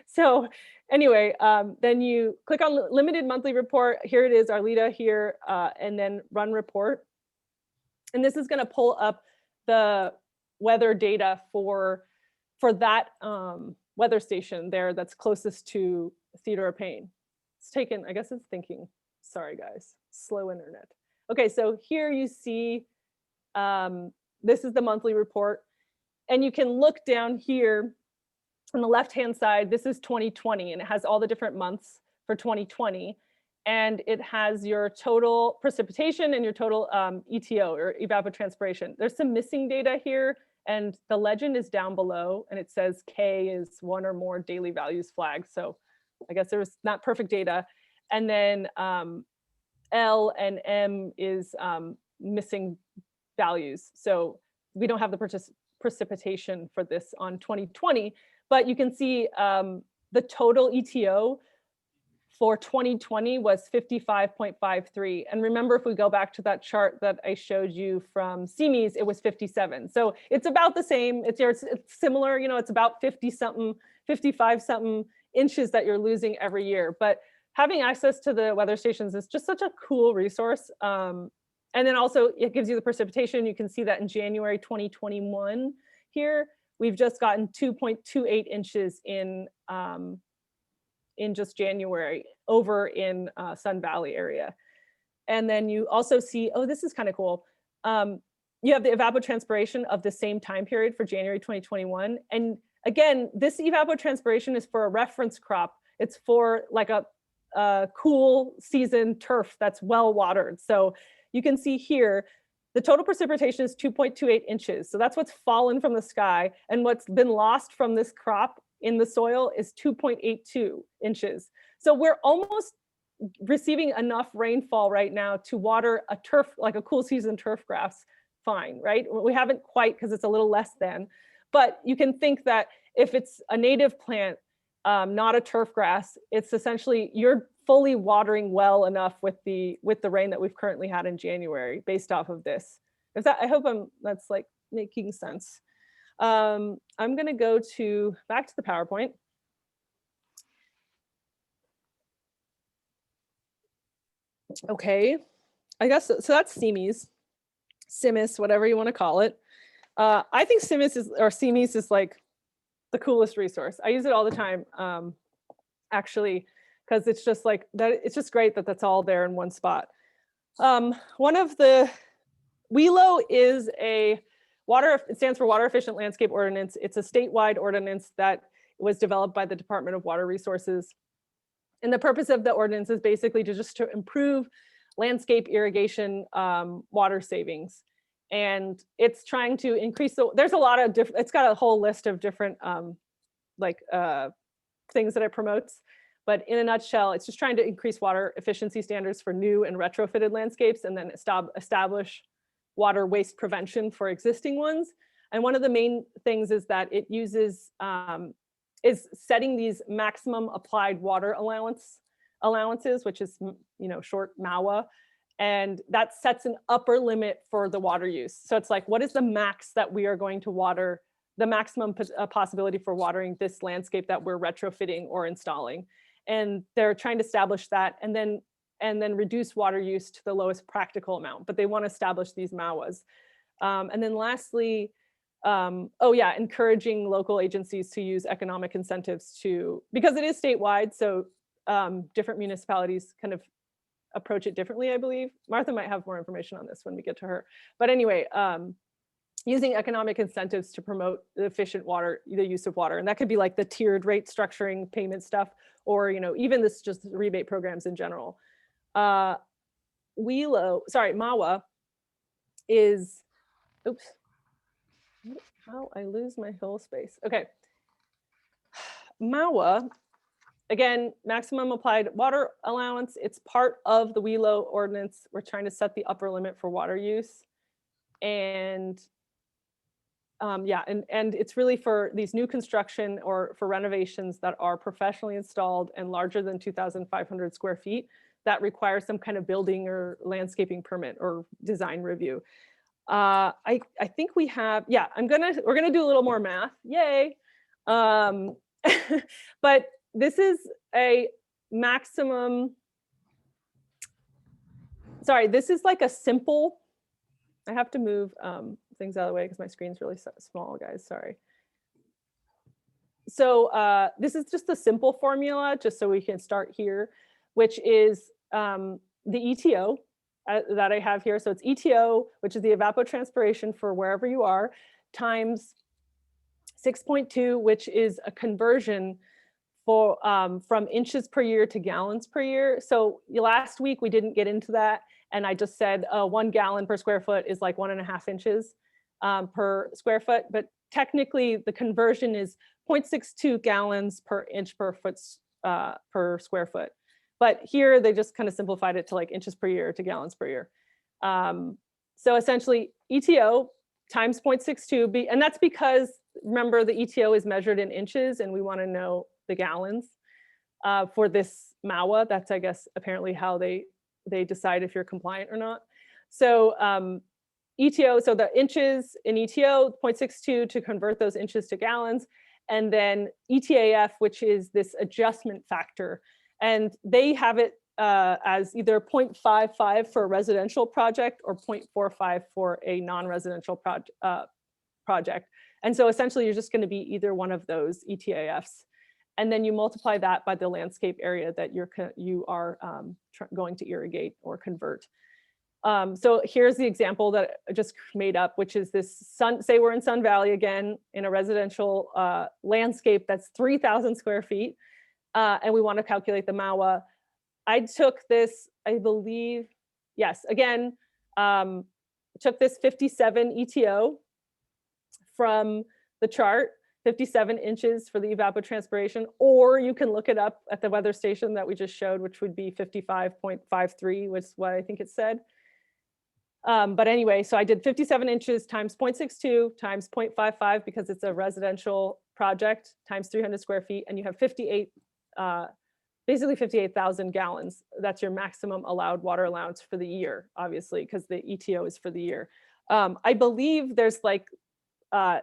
So anyway, then you click on limited monthly report. Here it is, Arleta here, and then run report. And this is going to pull up the weather data for that weather station there that's closest to Theodore Payne. It's taken, I guess it's thinking, sorry guys, slow internet. Okay, so here you see, this is the monthly report. And you can look down here on the left-hand side, this is 2020, and it has all the different months for 2020. And it has your total precipitation and your total ETO, or evapotranspiration. There's some missing data here, and the legend is down below, and it says K is 1 or more daily values flagged. So I guess there was not perfect data. And then L and M is missing values. So we don't have the precipitation for this on 2020, but you can see the total ETO for 2020 was 55.53. And remember, if we go back to that chart that I showed you from CMEs, it was 57. So it's about the same. It's similar, you know, it's about 50 something, 55 something inches that you're losing every year. But having access to the weather stations is just such a cool resource. And then also it gives you the precipitation. You can see that in January 2021 here, we've just gotten 2.28 inches in just January over in Sun Valley area. And then you also see, oh, this is kind of cool. You have the evapotranspiration of the same time period for January 2021. And again, this evapotranspiration is for a reference crop. It's for like a cool season turf that's well watered. So you can see here, the total precipitation is 2.28 inches. So that's what's fallen from the sky. And what's been lost from this crop in the soil is 2.82 inches. So we're almost receiving enough rainfall right now to water a turf, like a cool season turf grass, fine, right? We haven't quite, because it's a little less than, but you can think that if it's a native plant, not a turf grass, it's essentially, you're fully watering well enough with the rain that we've currently had in January based off of this. I hope that's like making sense. I'm gonna go back to the PowerPoint. Okay, I guess, so that's CMEs, whatever you wanna call it. I think CMEs is like the coolest resource. I use it all the time, actually, because it's just like that. It's just great that that's all there in one spot. One of the WELO is it stands for Water Efficient Landscape Ordinance. It's a statewide ordinance that was developed by the Department of Water Resources. And the purpose of the ordinance is basically to improve landscape irrigation water savings. And it's trying to increase there's a lot of different, it's got a whole list of different things that it promotes. But in a nutshell, it's just trying to increase water efficiency standards for new and retrofitted landscapes, and then establish water waste prevention for existing ones. And one of the main things is that it uses, is setting these maximum applied water allowances, which is, short MAWA. And that sets an upper limit for the water use. So it's like, what is the max that we are going to water, the maximum possibility for watering this landscape that we're retrofitting or installing? And they're trying to establish that, and then reduce water use to the lowest practical amount. But they want to establish these MAWAs. And then lastly, encouraging local agencies to use economic incentives because it is statewide, so different municipalities kind of approach it differently, I believe. Martha might have more information on this when we get to her. But anyway, using economic incentives to promote the efficient the use of water. And that could be like the tiered rate structuring payment stuff, or even this just rebate programs in general. MAWA is, oops, how I lose my whole space. Okay. MAWA, again, maximum applied water allowance. It's part of the WELO ordinance. We're trying to set the upper limit for water use. And and it's really for these new construction or for renovations that are professionally installed and larger than 2,500 square feet that require some kind of building or landscaping permit or design review. I think we have, we're gonna do a little more math, yay. But this is a maximum, this is like a simple, I have to move things out of the way because my screen's really small, guys, sorry. So this is just a simple formula, just so we can start here, which is the ETO that I have here. So it's ETO, which is the evapotranspiration for wherever you are, times 6.2, which is a conversion for from inches per year to gallons per year. So last week we didn't get into that, and I just said 1 gallon per square foot is like 1.5 inches per square foot, but technically the conversion is 0.62 gallons per inch per foot per square foot. But here they just kind of simplified it to like inches per year to gallons per year. So essentially ETO times 0.62, and that's because, remember, the ETO is measured in inches and we want to know the gallons for this MAWA. That's, I guess, apparently how they decide if you're compliant or not. So ETO, so the inches in ETO, 0.62 to convert those inches to gallons, and then ETAF, which is this adjustment factor. And they have it as either 0.55 for a residential project or 0.45 for a non-residential project. And so essentially you're just going to be either one of those ETAFs. And then you multiply that by the landscape area that you are going to irrigate or convert. So here's the example that I just made up, which is this say we're in Sun Valley again, in a residential landscape that's 3,000 square feet, and we want to calculate the MAWA. I took this, I believe, yes, again, took this 57 ETO from the chart, 57 inches for the evapotranspiration, or you can look it up at the weather station that we just showed, which would be 55.53, which is what I think it said. But anyway, so I did 57 inches times 0.62 times 0.55 because it's a residential project times 300 square feet, and you have 58, basically 58,000 gallons. That's your maximum allowed water allowance for the year, obviously, because the ETO is for the year. I believe there's like,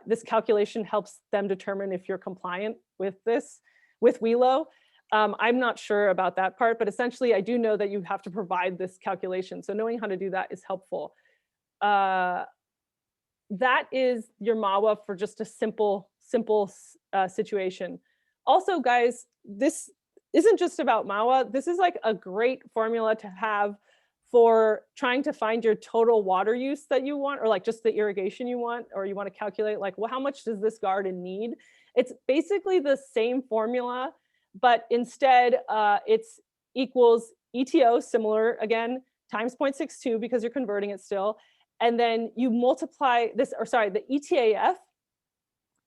this calculation helps them determine if you're compliant with this, with WELO. I'm not sure about that part, but essentially I do know that you have to provide this calculation. So knowing how to do that is helpful. That is your MAWA for just a simple situation. Also, guys, this isn't just about MAWA. This is like a great formula to have for trying to find your total water use that you want, or like just the irrigation you want, or you want to calculate like, well, how much does this garden need? It's basically the same formula, but instead it's equals ETO, similar again, times 0.62 because you're converting it still. And then you multiply this, or sorry, the ETAF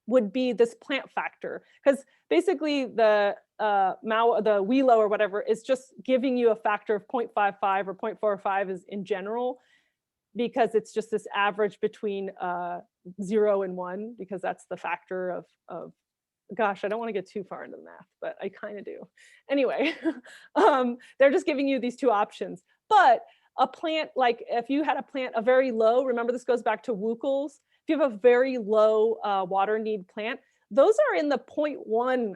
would be this plant factor, because basically the MAWA, the WELO or whatever, is just giving you a factor of 0.55 or 0.45 is in general, because it's just this average between 0 and 1, because that's the factor of gosh, I don't want to get too far into the math, but I kind of do. Anyway, they're just giving you these two options. But a plant, like if you had a plant, a very low, remember this goes back to WUCLs, if you have a very low water need plant, those are in the 0.1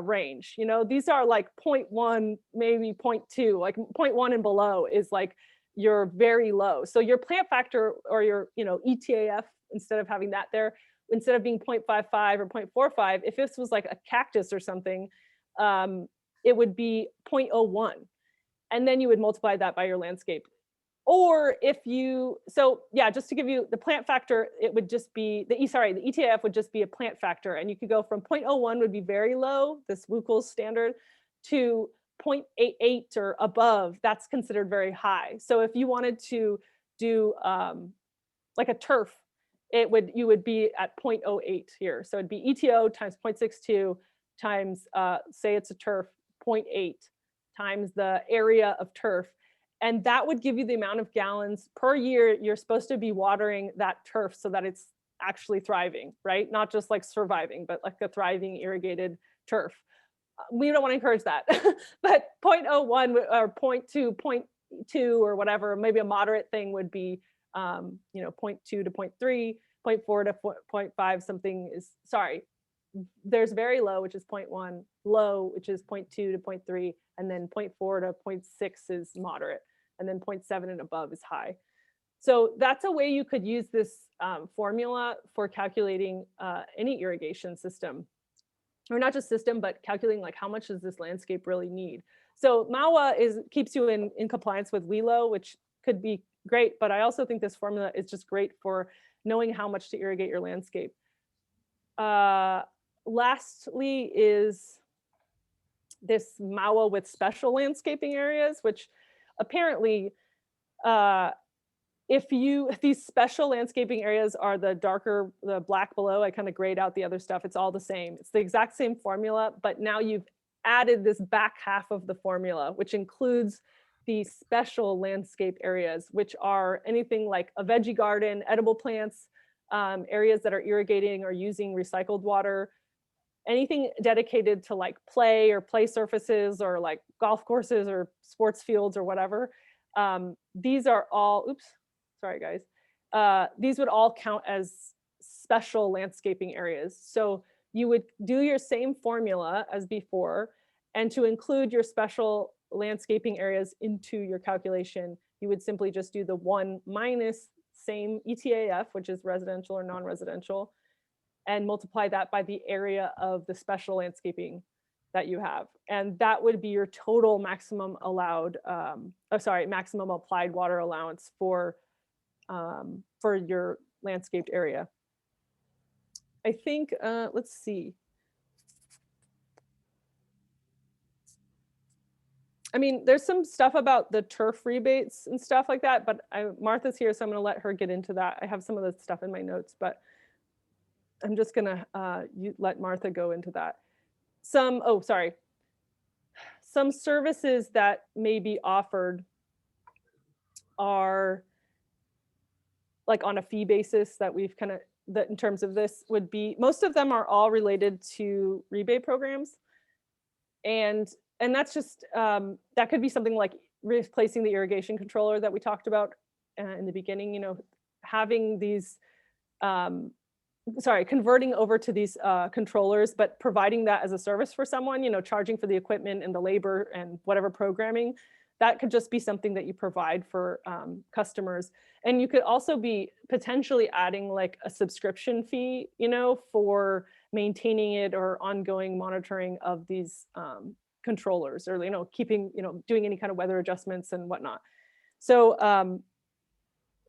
range. You know, these are like 0.1, maybe 0.2, like 0.1 and below is like you're very low. So your plant factor, or your, you know, ETAF, instead of having that there, instead of being 0.55 or 0.45, if this was like a cactus or something, it would be 0.01. And then you would multiply that by your landscape. Or if you, so yeah, just to give you the plant factor, it would just be, the ETAF would just be a plant factor. And you could go from 0.01 would be very low, this WUCL's standard, to 0.88 or above, that's considered very high. So if you wanted to do like a turf, you would be at 0.08 here. So it'd be ETO times 0.62 times, say it's a turf, 0.8 times the area of turf. And that would give you the amount of gallons per year you're supposed to be watering that turf so that it's actually thriving, right? Not just like surviving, but like a thriving irrigated turf. We don't want to encourage that. But 0.01 or 0.2, 0.2 or whatever, maybe a moderate thing would be, you know, 0.2 to 0.3, 0.4 to 0.5, something is, sorry, there's very low, which is 0.1, low, which is 0.2 to 0.3, and then 0.4 to 0.6 is moderate, and then 0.7 and above is high. So that's a way you could use this formula for calculating any irrigation system, or not just system, but calculating like how much does this landscape really need. So MAWA keeps you in compliance with WELO, which could be great, but I also think this formula is just great for knowing how much to irrigate your landscape. Lastly is this MAWA with special landscaping areas, which apparently, if these special landscaping areas are the darker, the black below, I kind of grayed out the other stuff, it's all the same. It's the exact same formula, but now you've added this back half of the formula, which includes the special landscape areas, which are anything like a veggie garden, edible plants, areas that are irrigating or using recycled water, anything dedicated to like play or play surfaces or like golf courses or sports fields or whatever. These are all, oops, sorry guys. These would all count as special landscaping areas. So you would do your same formula as before, and to include your special landscaping areas into your calculation, you would simply just do the 1 minus same ETAF, which is residential or non-residential, and multiply that by the area of the special landscaping that you have. And that would be your total maximum allowed, maximum applied water allowance for your landscaped area. I think, let's see. I mean, there's some stuff about the turf rebates and stuff like that, but Martha's here, so I'm gonna let her get into that. I have some of the stuff in my notes, but I'm just gonna let Martha go into that. Some services that may be offered are like on a fee basis that we've kind of, that in terms of this would be, most of them are all related to rebate programs. And that's just, that could be something like replacing the irrigation controller that we talked about in the beginning, you know, having these, converting over to these controllers, but providing that as a service for someone, you know, charging for the equipment and the labor and whatever programming. That could just be something that you provide for customers. And you could also be potentially adding like a subscription fee, you know, for maintaining it or ongoing monitoring of these controllers, or, you know, keeping, you know, doing any kind of weather adjustments and whatnot. So,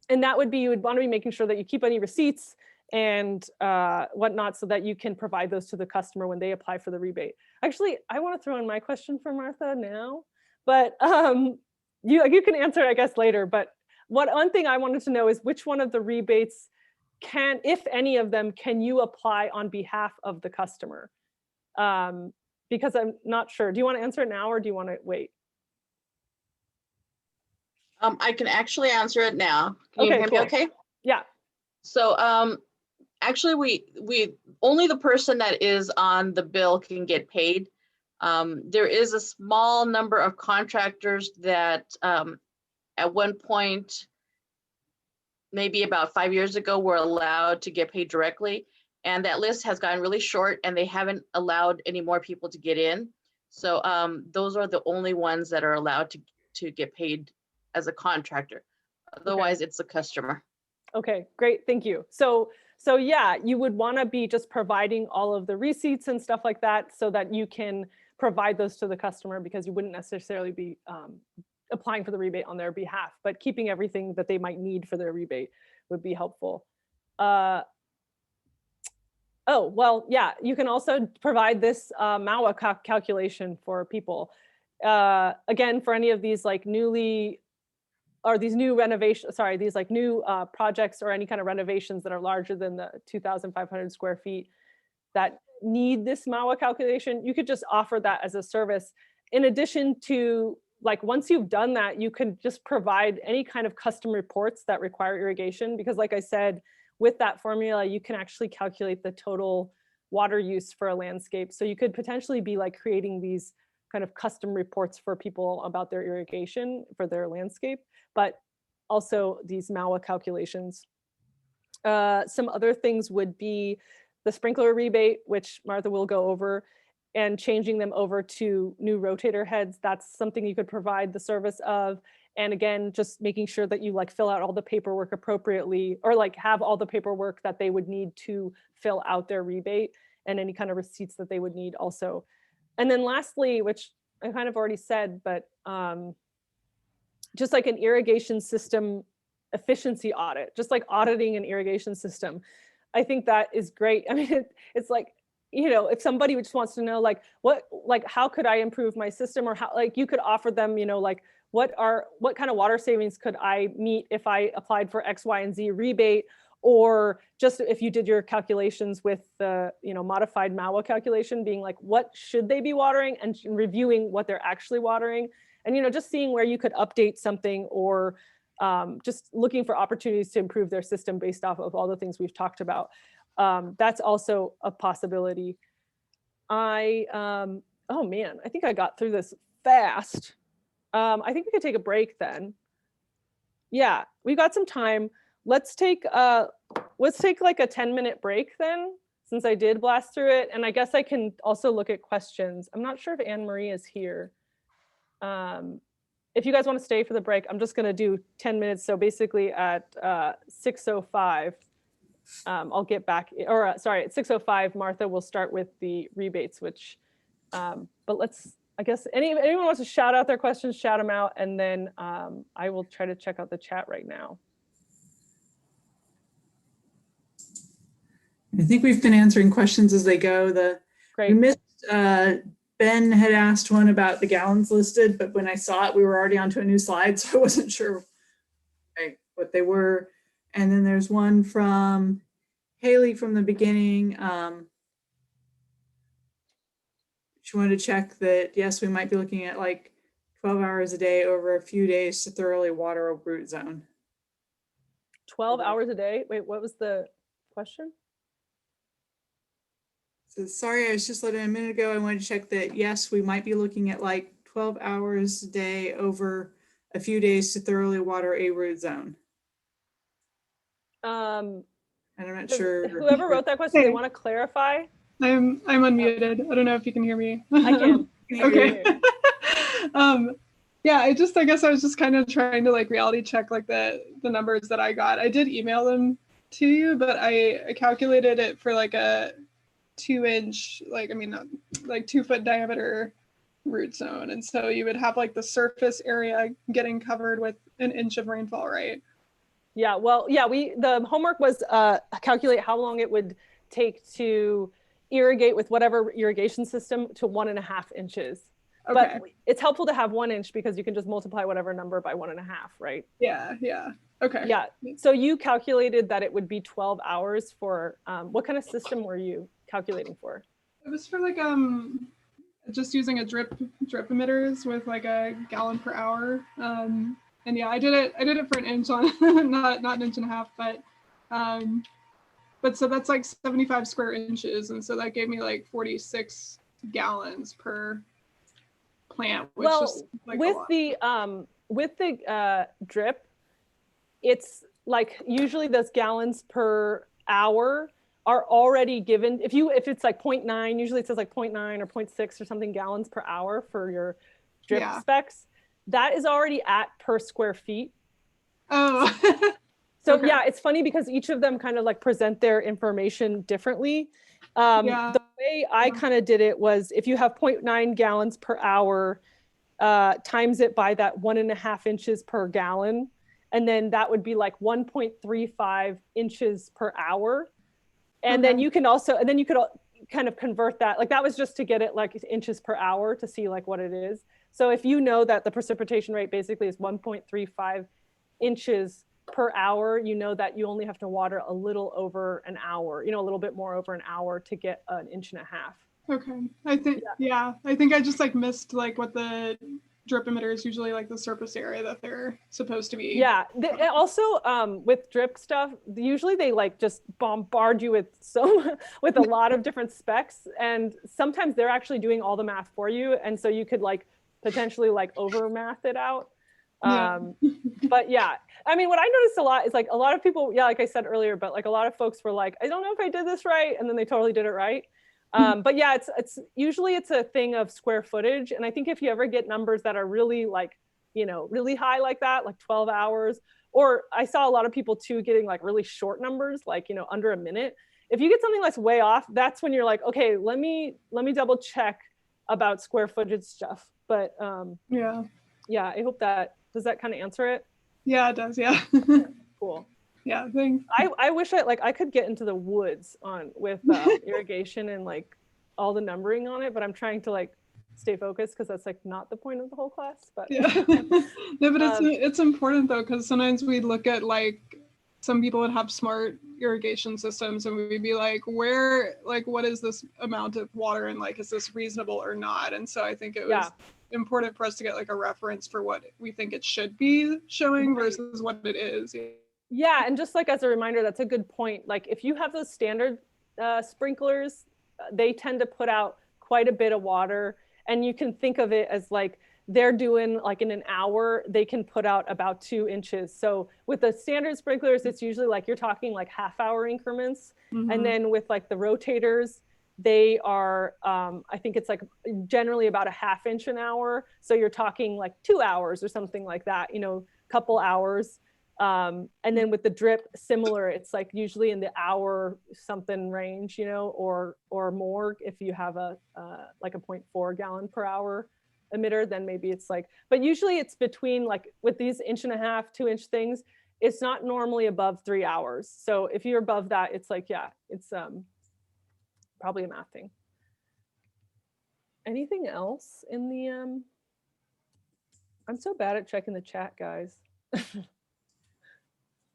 and that would be, you would want to be making sure that you keep any receipts and whatnot, so that you can provide those to the customer when they apply for the rebate. Actually, I want to throw in my question for Martha now, but you can answer it, I guess, later. But one thing I wanted to know is which one of the rebates can, if any of them, can you apply on behalf of the customer? Because I'm not sure. Do you want to answer it now or do you want to wait? I can actually answer it now. Can you Okay, hear cool. me okay? Yeah. So actually we only the person that is on the bill can get paid. There is a small number of contractors that at one point, maybe about 5 years ago, were allowed to get paid directly. And that list has gotten really short and they haven't allowed any more people to get in. So those are the only ones that are allowed to get paid as a contractor. Otherwise, okay, it's a customer. Okay, great, thank you. So yeah, you would want to be just providing all of the receipts and stuff like that so that you can provide those to the customer, because you wouldn't necessarily be applying for the rebate on their behalf, but keeping everything that they might need for their rebate would be helpful. Oh, well, yeah, you can also provide this MAWA calculation for people. Again, for any of these like newly, or these new renovations, sorry, these like new projects or any kind of renovations that are larger than the 2,500 square feet that need this MAWA calculation, you could just offer that as a service. In addition to, like, once you've done that, you can just provide any kind of custom reports that require irrigation, because like I said, with that formula, you can actually calculate the total water use for a landscape. So you could potentially be like creating these kind of custom reports for people about their irrigation for their landscape, but also these MAWA calculations. Some other things would be the sprinkler rebate, which Martha will go over, and changing them over to new rotator heads. That's something you could provide the service of. And again, just making sure that you like fill out all the paperwork appropriately, or like have all the paperwork that they would need to fill out their rebate, and any kind of receipts that they would need also. And then lastly, which I kind of already said, but just like an irrigation system efficiency audit, just like auditing an irrigation system. I think that is great. I mean, it's like, you know, if somebody just wants to know like how could I improve my system, or how, like, you could offer them, you know, like what kind of water savings could I meet if I applied for X, Y, and Z rebate, or just if you did your calculations with the, modified MAWA calculation, being like, what should they be watering, and reviewing what they're actually watering, and, just seeing where you could update something, or just looking for opportunities to improve their system based off of all the things we've talked about. That's also a possibility. Oh man, I think I got through this fast. I think we could take a break then. Yeah, we got some time. Let's take like a 10-minute break then, since I did blast through it. And I guess I can also look at questions. I'm not sure if Anne Marie is here. If you guys want to stay for the break, I'm just going to do 10 minutes. So basically at 6:05, I'll get back, or sorry, at 6:05, Martha will start with the rebates, which, but let's, I guess, if anyone wants to shout out their questions, shout them out. And then I will try to check out the chat right now. I think we've been answering questions as they go. Great. We missed, Ben had asked one about the gallons listed, but when I saw it, we were already onto a new slide, so I wasn't sure what they were. And then there's one from Haley from the beginning. She wanted to check that, yes, we might be looking at like 12 hours a day over a few days to thoroughly water a root zone. 12 hours a day? Wait, what was the question? So sorry, I was just letting a minute ago. I wanted to check that, yes, we might be looking at like 12 hours a day over a few days to thoroughly water a root zone. And I'm not sure. Whoever wrote that question, they want to clarify? I'm unmuted. I don't know if you can hear me. I can. Okay. Yeah, I guess I was just kind of trying to like reality check like the numbers that I got. I did email them to you, but I calculated it for like a 2-inch, like 2-foot diameter root zone. And so you would have like the surface area getting covered with 1 inch of rainfall, right? Yeah, well, yeah, the homework was calculate how long it would take to irrigate with whatever irrigation system to 1.5 inches. Okay. But it's helpful to have 1 inch because you can just multiply whatever number by 1.5, right? Yeah. Okay. Yeah. So you calculated that it would be 12 hours for what kind of system were you calculating for? It was for like just using a drip emitters with like a gallon per hour. And yeah, I did it for 1 inch on not 1.5 inches, but so that's like 75 square inches, and so that gave me like 46 gallons per plant, which is like with a lot. the drip, it's like usually those gallons per hour are already given. If it's like 0.9, usually it says like 0.9 or 0.6 or something gallons per hour for your drip specs. That is already at per square feet. Oh. So okay. Yeah, it's funny because each of them kind of like present their information differently. The way I kind of did it was if you have 0.9 gallons per hour, times it by that 1.5 inches per gallon. And then that would be like 1.35 inches per hour. And then you can also, and then you could kind of convert that. Like that was just to get it like inches per hour to see like what it is. So if you know that the precipitation rate basically is 1.35 inches per hour, you know that you only have to water a little over an hour, a little bit more over an hour to get 1.5 inches. Okay. I think I just like missed like what the drip emitter is usually like the surface area that they're supposed to be. Yeah. Also with drip stuff, usually they like just bombard you with with a lot of different specs, and sometimes they're actually doing all the math for you. And so you could like potentially like over math it out. But yeah, I mean, what I noticed a lot is like a lot of people, like I said earlier, but like a lot of folks were like, I don't know if I did this right. And then they totally did it right. But yeah, it's usually it's a thing of square footage. And I think if you ever get numbers that are really like, really high like that, like 12 hours, or I saw a lot of people too getting like really short numbers, like, under a minute. If you get something that's way off, that's when you're like, okay, let me double check about square footage stuff. But yeah, I hope does that kind of answer it? Yeah, it does. Yeah. Cool. Yeah, thanks. I wish I could get into the woods with irrigation and like all the numbering on it, but I'm trying to like stay focused because that's like not the point of the whole class. But yeah, no, but it's important though, because sometimes we look at like some people would have smart irrigation systems and we'd be like, what is this amount of water and like, is this reasonable or not? And so I think it was important for us to get like a reference for what we think it should be showing versus what it is. Yeah, and just like as a reminder, that's a good point. Like if you have those standard sprinklers, they tend to put out quite a bit of water, and you can think of it as like they're doing like in an hour, they can put out about 2 inches. So with the standard sprinklers, it's usually like you're talking like half-hour increments. And then with like the rotators, they are, I think it's like generally about a 1/2 inch an hour. So you're talking like 2 hours or something like that, you know, couple hours. And then with the drip, similar, it's like usually in the hour something range, you know, or more if you have a like a 0.4 gallon per hour emitter, then maybe it's like, but usually it's between like with these 1.5 2 inch things, it's not normally above 3 hours. So if you're above that, it's like, yeah, it's probably a math thing. Anything else in the I'm so bad at checking the chat, guys.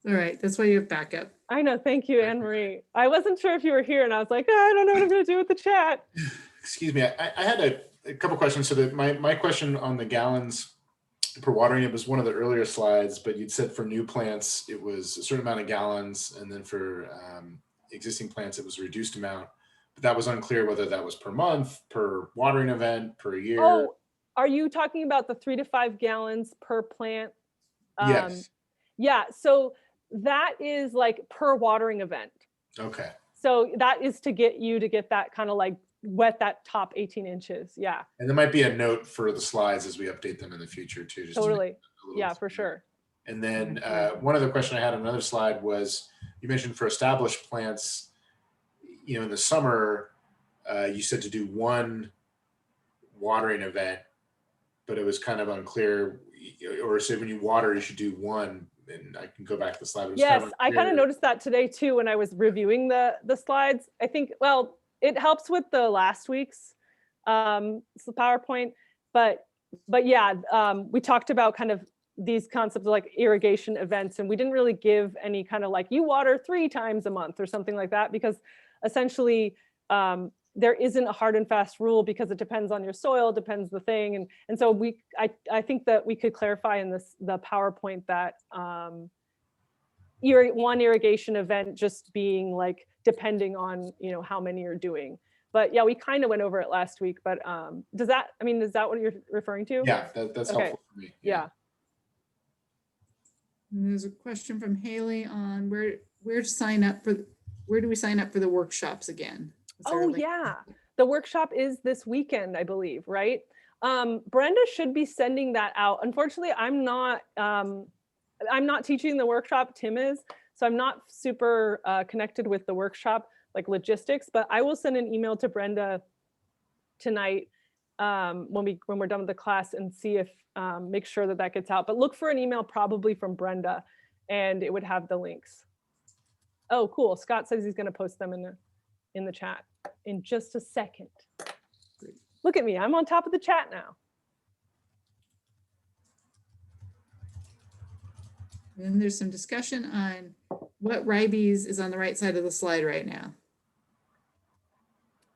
All right, that's why you have backup. I know, thank you, Anne Marie. I wasn't sure if you were here, and I was like, I don't know what I'm going to do with the chat. Excuse me, I had a couple questions. So that my question on the gallons per watering, it was one of the earlier slides, but you'd said for new plants, it was a certain amount of gallons. And then for existing plants, it was a reduced amount. But that was unclear whether that was per month, per watering event, per year. Oh, are you talking about the 3 to 5 gallons per plant? Yes. Yeah, so that is like per watering event. Okay. So that is to get that kind of like wet that top 18 inches. Yeah. And there might be a note for the slides as we update them in the future too. Just Totally. to Yeah, for sure. And then one other question I had on another slide was, you mentioned for established plants, you know, in the summer, you said to do one watering event, but it was kind of unclear, or say when you water, you should do one. And I can go back to the slide. Yes, I kind of noticed that today too when I was reviewing the slides. I think, well, it helps with the last week's PowerPoint, but yeah, we talked about kind of these concepts of like irrigation events, and we didn't really give any kind of like you water 3 times a month or something like that, because essentially there isn't a hard and fast rule, because it depends on your soil, depends the thing. And so I think that we could clarify in the PowerPoint that one irrigation event just being like depending on, you know, how many you're doing. But yeah, we kind of went over it last week, but is that what you're referring to? Yeah, that's Okay. helpful for me. Yeah. And there's a question from Haley on where to sign up for, where do we sign up for the workshops again? Oh yeah, the workshop is this weekend, I believe, right? Brenda should be sending that out. Unfortunately, I'm not teaching the workshop, Tim is, so I'm not super connected with the workshop, like logistics, but I will send an email to Brenda tonight when we're done with the class and see if, make sure that gets out. But look for an email probably from Brenda, and it would have the links. Oh, cool. Scott says he's going to post them in the chat in just a second. Look at me, I'm on top of the chat now. And there's some discussion on what ribes is on the right side of the slide right now.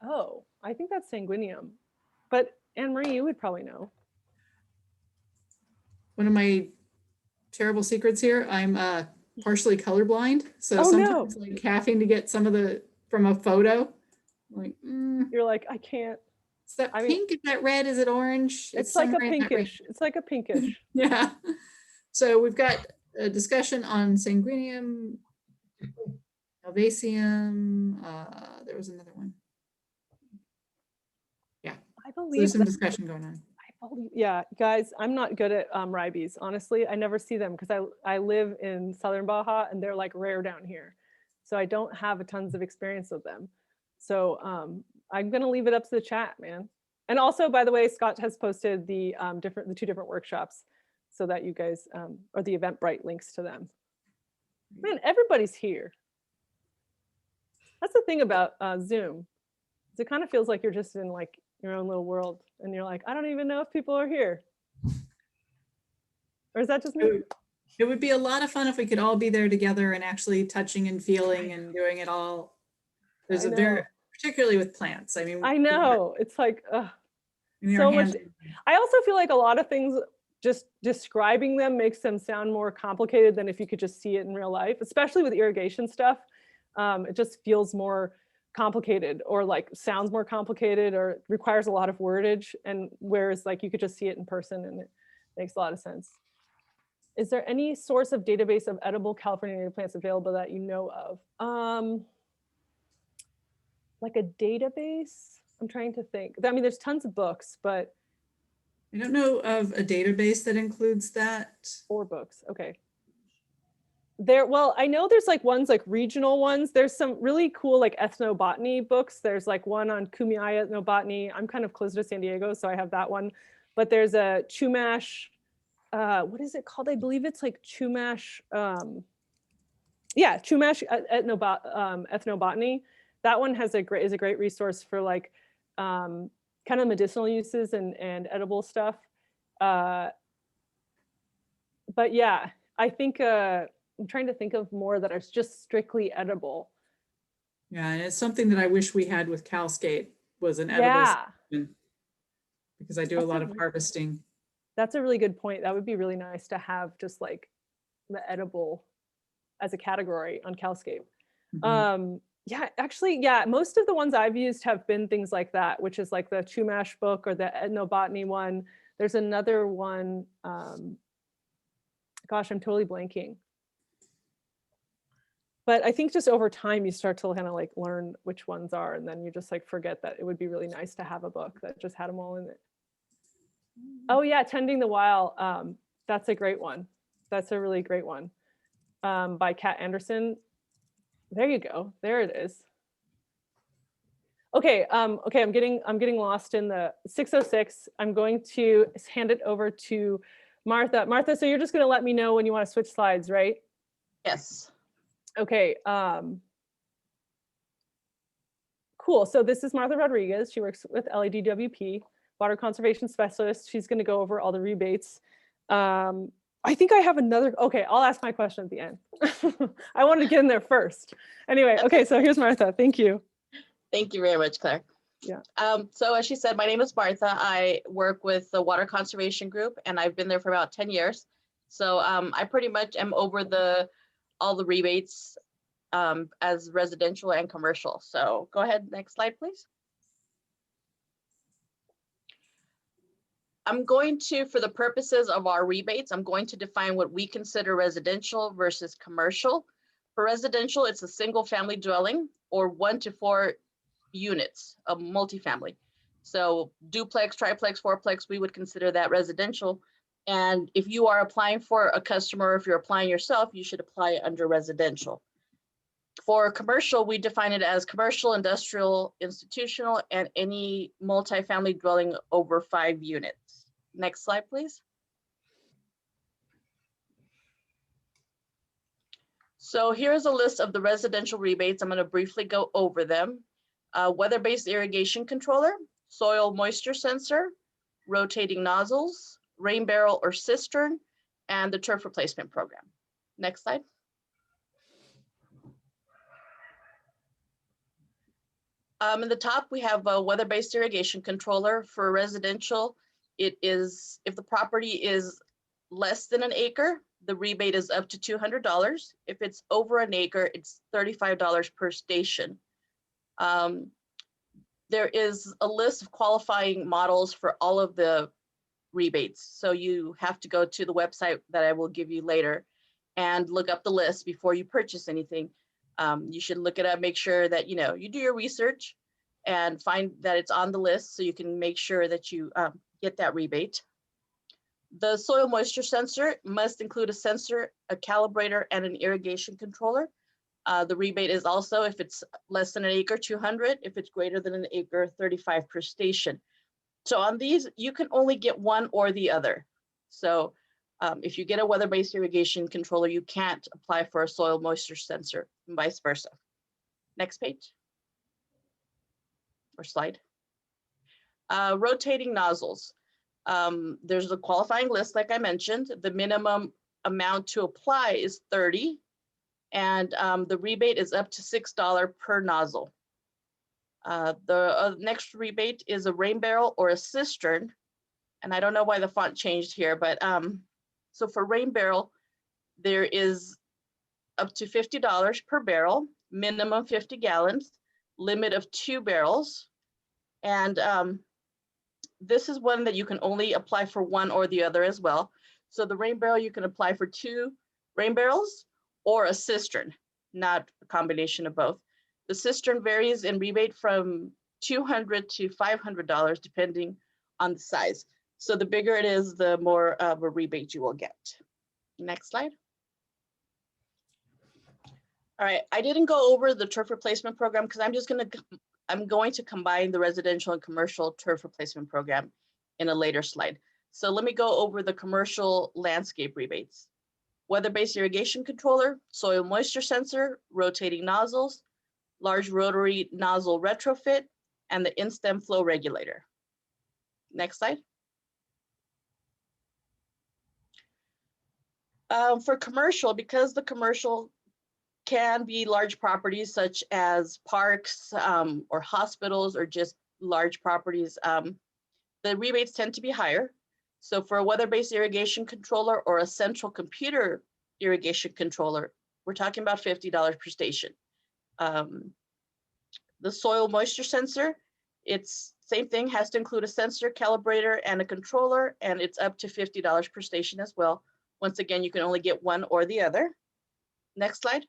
Oh, I think that's sanguinium, but Anne Marie, you would probably know. One of my terrible secrets here, I'm partially colorblind, so Oh, sometimes like having to get some of the from a photo, like You're like, I can't. is that pink? Is that red? Is it orange? It's like a pinkish. It's like a pinkish. Yeah. So we've got a discussion on sanguinium, alvaceum. There was another one. Yeah. I So believe there's some discussion going on. Yeah, guys, I'm not good at ribes. Honestly, I never see them because I live in Southern Baja and they're like rare down here. So I don't have tons of experience with them. So I'm going to leave it up to the chat, man. And also, by the way, Scott has posted the 2 different workshops so that you guys, or the Eventbrite links to them. Man, everybody's here. That's the thing about Zoom. It kind of feels like you're just in like your own little world and you're like, I don't even know if people are here. Or is that just me? It would be a lot of fun if we could all be there together and actually touching and feeling and doing it all. There's I a very, know. particularly with plants. I mean, I know. It's like, ugh. getting our So much. hands- I also feel like a lot of things, just describing them makes them sound more complicated than if you could just see it in real life, especially with irrigation stuff. It just feels more complicated, or like sounds more complicated, or requires a lot of wordage. And whereas like you could just see it in person and it makes a lot of sense. Is there any source of database of edible California native plants available that you know of? Like a database? I'm trying to think. I mean, there's tons of books, but I don't know of a database that includes that. 4 books. Okay. Well, I know there's like ones like regional ones. There's some really cool like ethnobotany books. There's like one on Kumeyaay ethnobotany. I'm kind of close to San Diego, so I have that one. But there's a Chumash, what is it called? I believe it's like Chumash, Chumash ethnobotany. That one is a great resource for like kind of medicinal uses and edible stuff. But yeah, I think I'm trying to think of more that are just strictly edible. Yeah, and it's something that I wish we had with Calscape was an edible Yeah, section, because I do a That's lot a of re- harvesting. that's a really good point. That would be really nice to have just like the edible as a category on Calscape. Mhm. Yeah, actually, yeah, most of the ones I've used have been things like that, which is like the Chumash book or the ethnobotany one. There's another one, gosh, I'm totally blanking. But I think just over time you start to kind of like learn which ones are, and then you just like forget that it would be really nice to have a book that just had them all in it. Oh yeah, Tending the Wild. That's a great one. That's a really great one, by Kat Anderson. There you go. There it is. Okay, okay, I'm getting lost in the 606. I'm going to hand it over to Martha. Martha, so you're just going to let me know when you want to switch slides, right? Yes. Okay. Cool. So this is Martha Rodriguez. She works with LADWP, Water Conservation Specialist. She's going to go over all the rebates. I think I have another. Okay, I'll ask my question at the end. I wanted to get in there first. Anyway, okay, so here's Martha. Thank you. Thank you very much, Claire. Yeah. So as she said, my name is Martha. I work with the Water Conservation Group, and I've been there for about 10 years. So I pretty much am over all the rebates as residential and commercial. So go ahead, next slide, please. I'm going to, for the purposes of our rebates, I'm going to define what we consider residential versus commercial. For residential, it's a single family dwelling or 1 to 4 units of multifamily. So duplex, triplex, fourplex, we would consider that residential. And if you are applying for a customer, if you're applying yourself, you should apply under residential. For commercial, we define it as commercial, industrial, institutional, and any multifamily dwelling over 5 units. Next slide, please. So here's a list of the residential rebates. I'm going to briefly go over them. Weather-based irrigation controller, soil moisture sensor, rotating nozzles, rain barrel or cistern, and the turf replacement program. Next slide. In the top, we have a weather-based irrigation controller. For residential, it is, if the property is less than an acre, the rebate is up to $200. If it's over an acre, it's $35 per station. There is a list of qualifying models for all of the rebates. So you have to go to the website that I will give you later and look up the list before you purchase anything. You should look it up, make sure that you do your research and find that it's on the list so you can make sure that you get that rebate. The soil moisture sensor must include a sensor, a calibrator, and an irrigation controller. The rebate is also, if it's less than an acre, 200. If it's greater than an acre, 35 per station. So on these, you can only get one or the other. So if you get a weather-based irrigation controller, you can't apply for a soil moisture sensor and vice versa. Next page or slide. Rotating nozzles. There's a qualifying list, like I mentioned. The minimum amount to apply is 30, and the rebate is up to $6 per nozzle. The next rebate is a rain barrel or a cistern, and I don't know why the font changed here, but so for rain barrel, there is up to $50 per barrel, minimum 50 gallons, limit of 2 barrels. And this is one that you can only apply for one or the other as well. So the rain barrel, you can apply for 2 rain barrels or a cistern, not a combination of both. The cistern varies in rebate from $200 to $500 depending on the size. So the bigger it is, the more of a rebate you will get. Next slide. All right, I didn't go over the turf replacement program because I'm going to combine the residential and commercial turf replacement program in a later slide. So let me go over the commercial landscape rebates. Weather-based irrigation controller, soil moisture sensor, rotating nozzles, large rotary nozzle retrofit, and the in-stem flow regulator. Next slide. For commercial, because the commercial can be large properties such as parks or hospitals or just large properties, the rebates tend to be higher. So for a weather-based irrigation controller or a central computer irrigation controller, we're talking about $50 per station. The soil moisture sensor, it's same thing, has to include a sensor, calibrator, and a controller, and it's up to $50 per station as well. Once again, you can only get one or the other. Next slide.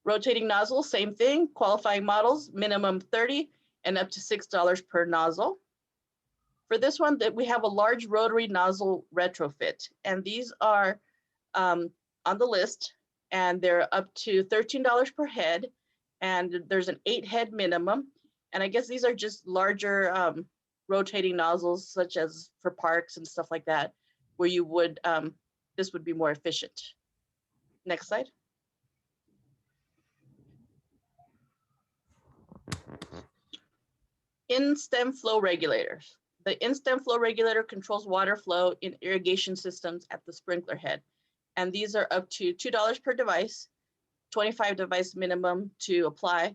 Rotating nozzle, same thing, qualifying models, minimum 30 and up to $6 per nozzle. For this one, that we have a large rotary nozzle retrofit, and these are on the list, and they're up to $13 per head, and there's an 8-head minimum. And I guess these are just larger rotating nozzles, such as for parks and stuff like that, where you would, this would be more efficient. Next slide. In-stem flow regulators. The in-stem flow regulator controls water flow in irrigation systems at the sprinkler head. And these are up to $2 per device, 25 device minimum to apply,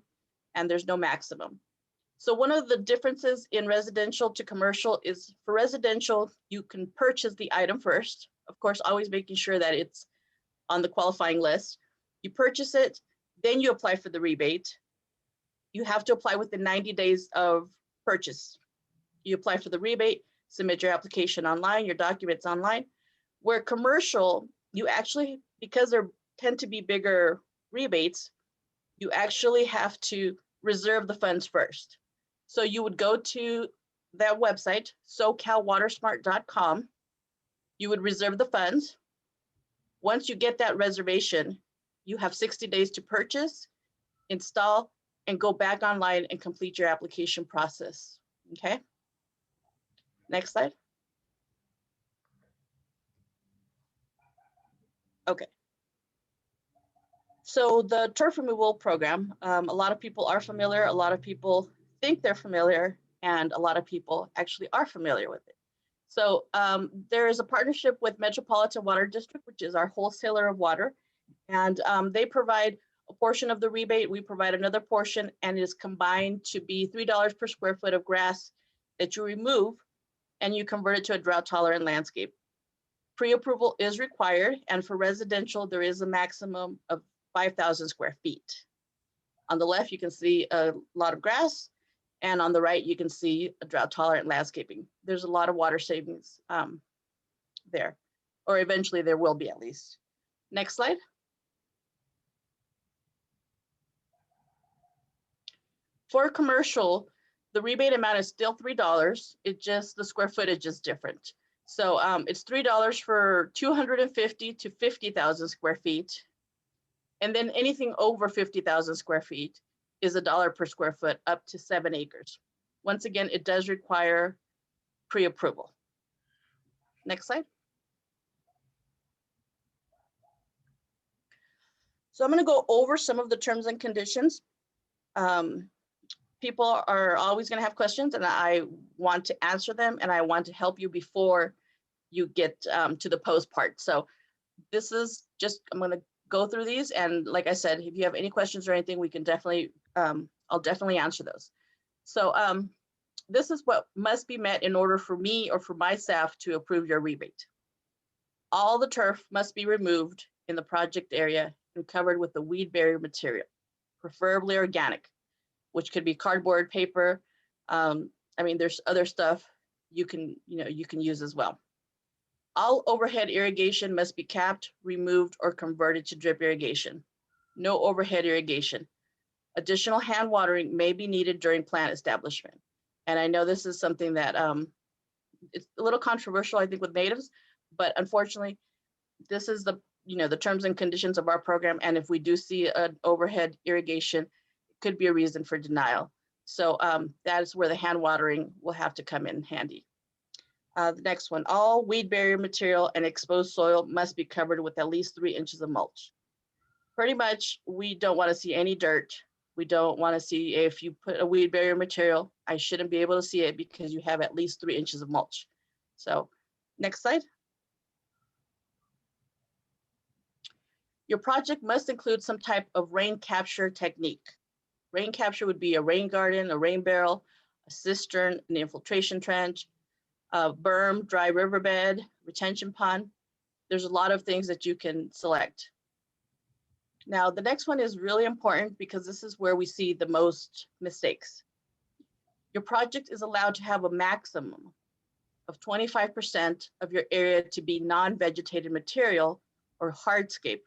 and there's no maximum. So one of the differences in residential to commercial is for residential, you can purchase the item first. Of course, always making sure that it's on the qualifying list. You purchase it, then you apply for the rebate. You have to apply within 90 days of purchase. You apply for the rebate, submit your application online, your documents online. Where commercial, you actually, because there tend to be bigger rebates, you actually have to reserve the funds first. So you would go to that website, socalwatersmart.com. You would reserve the funds. Once you get that reservation, you have 60 days to purchase, install, and go back online and complete your application process, okay? Next slide. Okay. So the turf removal program, a lot of people are familiar, a lot of people think they're familiar, and a lot of people actually are familiar with it. So there is a partnership with Metropolitan Water District, which is our wholesaler of water, and they provide a portion of the rebate, we provide another portion, and it is combined to be $3 per square foot of grass that you remove, and you convert it to a drought-tolerant landscape. Pre-approval is required, and for residential, there is a maximum of 5,000 square feet. On the left, you can see a lot of grass, and on the right, you can see a drought-tolerant landscaping. There's a lot of water savings there, or eventually there will be at least. Next slide. For commercial, the rebate amount is still $3. It just, the square footage is different. So it's $3 for 250 to 50,000 square feet. And then anything over 50,000 square feet is $1 per square foot up to 7 acres. Once again, it does require pre-approval. Next slide. So I'm going to go over some of the terms and conditions. People are always going to have questions, and I want to answer them, and I want to help you before you get to the post part. So this is just, I'm going to go through these. And like I said, if you have any questions or anything, we can definitely, I'll definitely answer those. So this is what must be met in order for me or for my staff to approve your rebate. All the turf must be removed in the project area and covered with a weed barrier material, preferably organic, which could be cardboard, paper. I mean, there's other stuff you can use as well. All overhead irrigation must be capped, removed, or converted to drip irrigation. No overhead irrigation. Additional hand watering may be needed during plant establishment. And I know this is something that it's a little controversial, I think, with natives, but unfortunately, this is the terms and conditions of our program. And if we do see an overhead irrigation, it could be a reason for denial. So that is where the hand watering will have to come in handy. The next one, all weed barrier material and exposed soil must be covered with at least 3 inches of mulch. Pretty much, we don't want to see any dirt. We don't want to see, if you put a weed barrier material, I shouldn't be able to see it because you have at least 3 inches of mulch. So next slide. Your project must include some type of rain capture technique. Rain capture would be a rain garden, a rain barrel, a cistern, an infiltration trench, a berm, dry riverbed, retention pond. There's a lot of things that you can select. Now, the next one is really important because this is where we see the most mistakes. Your project is allowed to have a maximum of 25% of your area to be non-vegetated material or hardscape,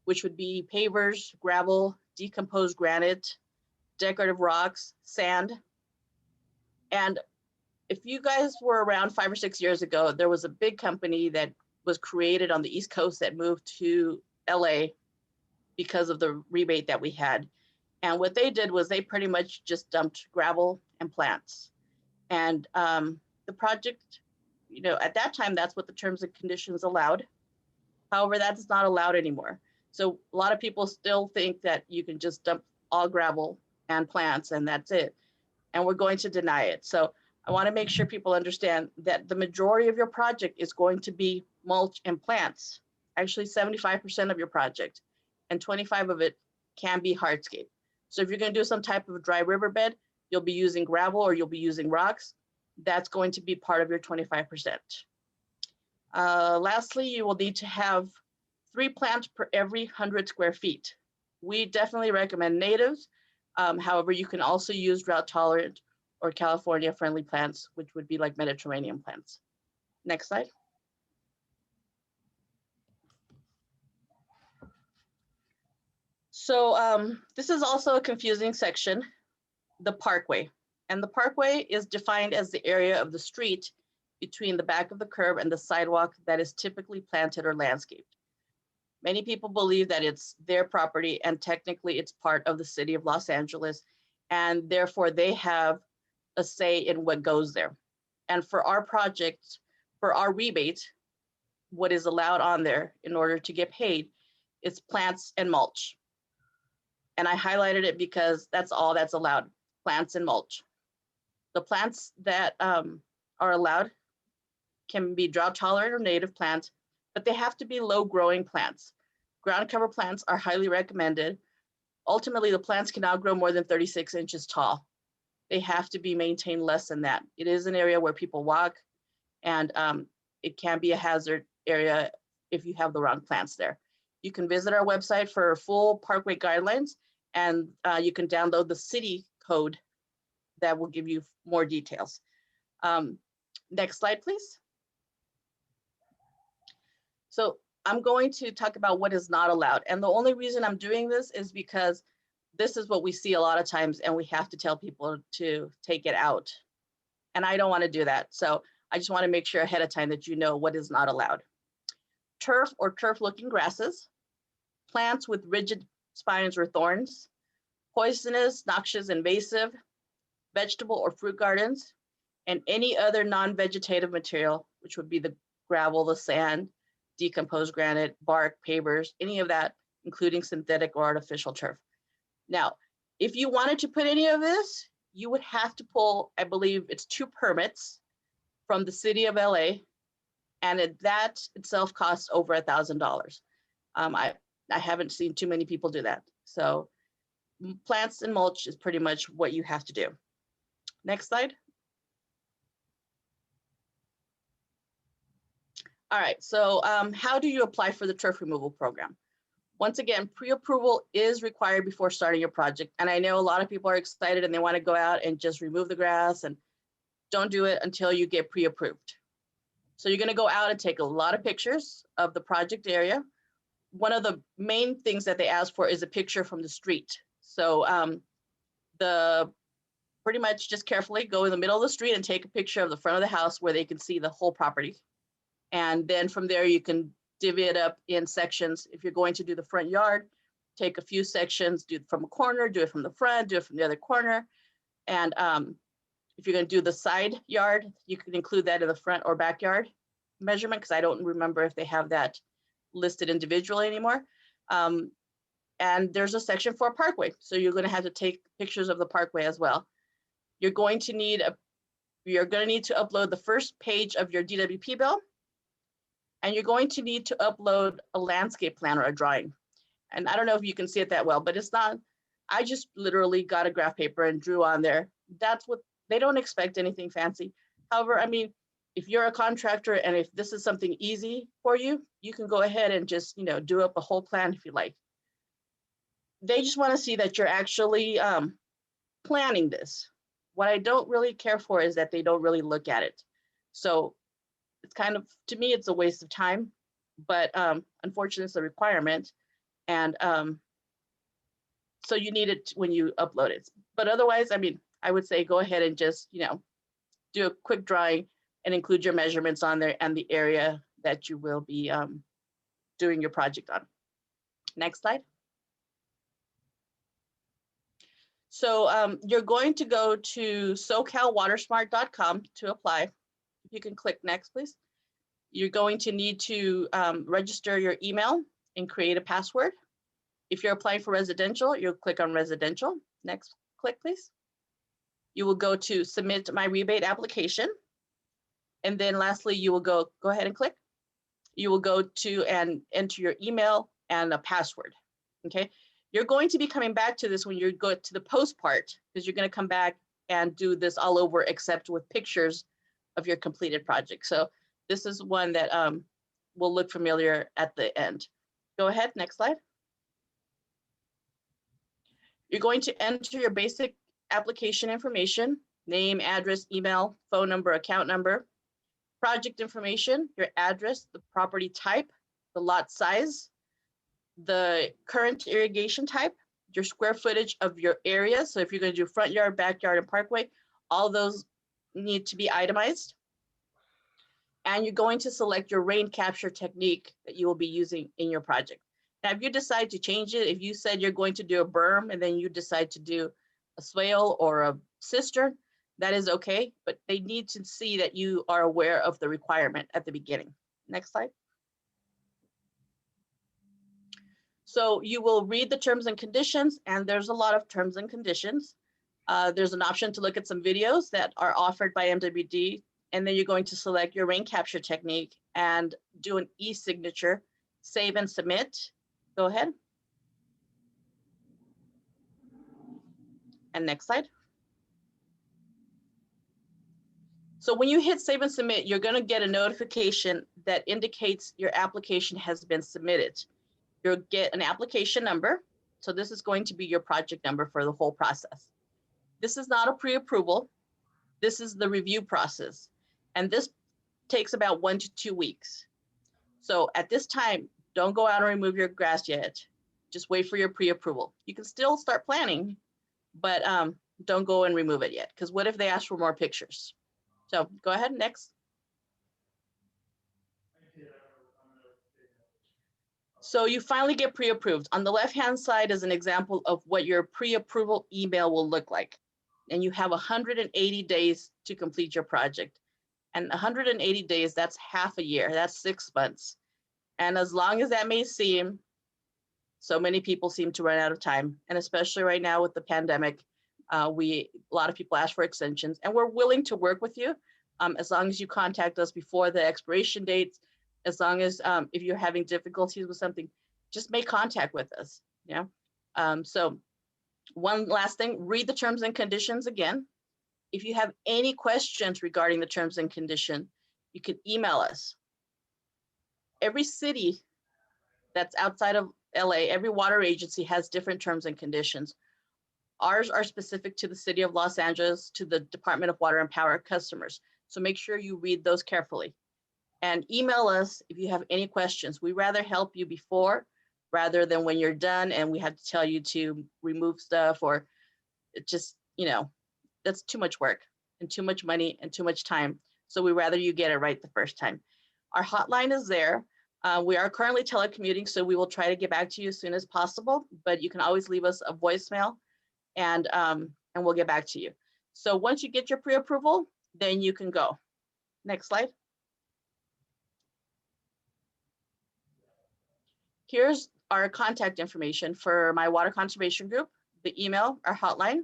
which would be pavers, gravel, decomposed granite, decorative rocks, sand. And if you guys were around 5 or 6 years ago, there was a big company that was created on the East Coast that moved to LA because of the rebate that we had. And what they did was they pretty much just dumped gravel and plants. And the project, at that time, that's what the terms and conditions allowed. However, that's not allowed anymore. So a lot of people still think that you can just dump all gravel and plants and that's it. And we're going to deny it. So I want to make sure people understand that the majority of your project is going to be mulch and plants, actually 75% of your project, and 25 of it can be hardscape. So if you're going to do some type of dry riverbed, you'll be using gravel or you'll be using rocks. That's going to be part of your 25%. Lastly, you will need to have 3 plants per every 100 square feet. We definitely recommend natives. However, you can also use drought tolerant or California friendly plants, which would be like Mediterranean plants. Next slide. So this is also a confusing section, the parkway. And the parkway is defined as the area of the street between the back of the curb and the sidewalk that is typically planted or landscaped. Many people believe that it's their property and technically it's part of the city of Los Angeles, and therefore they have a say in what goes there. And for our project, for our rebate, what is allowed on there in order to get paid is plants and mulch. And I highlighted it because that's all that's allowed, plants and mulch. The plants that are allowed can be drought tolerant or native plants, but they have to be low growing plants. Ground cover plants are highly recommended. Ultimately, the plants cannot grow more than 36 inches tall. They have to be maintained less than that. It is an area where people walk, and it can be a hazard area if you have the wrong plants there. You can visit our website for full parkway guidelines, and you can download the city code that will give you more details. Next slide, please. So I'm going to talk about what is not allowed. And the only reason I'm doing this is because this is what we see a lot of times, and we have to tell people to take it out. And I don't want to do that. So I just want to make sure ahead of time that you know what is not allowed. Turf or turf-looking grasses, plants with rigid spines or thorns, poisonous, noxious, invasive, vegetable or fruit gardens, and any other non-vegetative material, which would be the gravel, the sand, decomposed granite, bark, pavers, any of that, including synthetic or artificial turf. Now, if you wanted to put any of this, you would have to pull, I believe it's 2 permits from the city of LA And that itself costs over $1,000. I haven't seen too many people do that. So plants and mulch is pretty much what you have to do. Next slide. All right, so how do you apply for the turf removal program? Once again, pre-approval is required before starting your project. And I know a lot of people are excited and they want to go out and just remove the grass, and don't do it until you get pre-approved. So you're going to go out and take a lot of pictures of the project area. One of the main things that they ask for is a picture from the street. So pretty much just carefully go in the middle of the street and take a picture of the front of the house where they can see the whole property. And then from there, you can divvy it up in sections. If you're going to do the front yard, take a few sections, do it from a corner, do it from the front, do it from the other corner. And if you're going to do the side yard, you can include that in the front or backyard measurement, because I don't remember if they have that listed individually anymore. And there's a section for a parkway. So you're going to have to take pictures of the parkway as well. You're going to need to upload the first page of your DWP bill. And you're going to need to upload a landscape plan or a drawing. And I don't know if you can see it that well, but it's not, I just literally got a graph paper and drew on there. That's what, they don't expect anything fancy. However, I mean, if you're a contractor and if this is something easy for you, you can go ahead and just, do up a whole plan if you like. They just want to see that you're actually planning this. What I don't really care for is that they don't really look at it. So it's kind of, to me, it's a waste of time, but unfortunately it's a requirement. And so you need it when you upload it. But otherwise, I mean, I would say go ahead and just, do a quick drawing and include your measurements on there and the area that you will be doing your project on. Next slide. So you're going to go to SoCalWatersmart.com to apply. You can click next, please. You're going to need to register your email and create a password. If you're applying for residential, you'll click on residential. Next, click, please. You will go to submit my rebate application. And then lastly, you will go ahead and click. You will go to and enter your email and a password, okay? You're going to be coming back to this when you go to the post part, because you're going to come back and do this all over except with pictures of your completed project. So this is one that will look familiar at the end. Go ahead, next slide. You're going to enter your basic application information, name, address, email, phone number, account number, project information, your address, the property type, the lot size, the current irrigation type, your square footage of your area. So if you're going to do front yard, backyard, and parkway, all those need to be itemized. And you're going to select your rain capture technique that you will be using in your project. Now, if you decide to change it, if you said you're going to do a berm and then you decide to do a swale or a cistern, that is okay, but they need to see that you are aware of the requirement at the beginning. Next slide. So you will read the terms and conditions, and there's a lot of terms and conditions. There's an option to look at some videos that are offered by MWD, and then you're going to select your rain capture technique and do an e-signature, save and submit. Go ahead. And next slide. So when you hit save and submit, you're going to get a notification that indicates your application has been submitted. You'll get an application number. So this is going to be your project number for the whole process. This is not a pre-approval. This is the review process. And this takes about 1 to 2 weeks. So at this time, don't go out and remove your grass yet. Just wait for your pre-approval. You can still start planning, but don't go and remove it yet. Because what if they ask for more pictures? So go ahead, next. So you finally get pre-approved. On the left-hand side is an example of what your pre-approval email will look like. And you have 180 days to complete your project. And 180 days, that's half a year, that's 6 months. And as long as that may seem, so many people seem to run out of time. And especially right now with the pandemic, a lot of people ask for extensions, and we're willing to work with you, As long as you contact us before the expiration dates, as long as if you're having difficulties with something, just make contact with us. Yeah. So one last thing, read the terms and conditions again. If you have any questions regarding the terms and condition, you can email us. Every city that's outside of LA, every water agency has different terms and conditions. Ours are specific to the city of Los Angeles, to the Department of Water and Power customers. So make sure you read those carefully and email us if you have any questions. We rather help you before rather than when you're done and we have to tell you to remove stuff, or it just, you know, that's too much work and too much money and too much time. So we rather you get it right the first time. Our hotline is there. We are currently telecommuting, so we will try to get back to you as soon as possible, but you can always leave us a voicemail and we'll get back to you. So once you get your pre-approval, then you can go. Next slide. Here's our contact information for my water conservation group, the email, our hotline,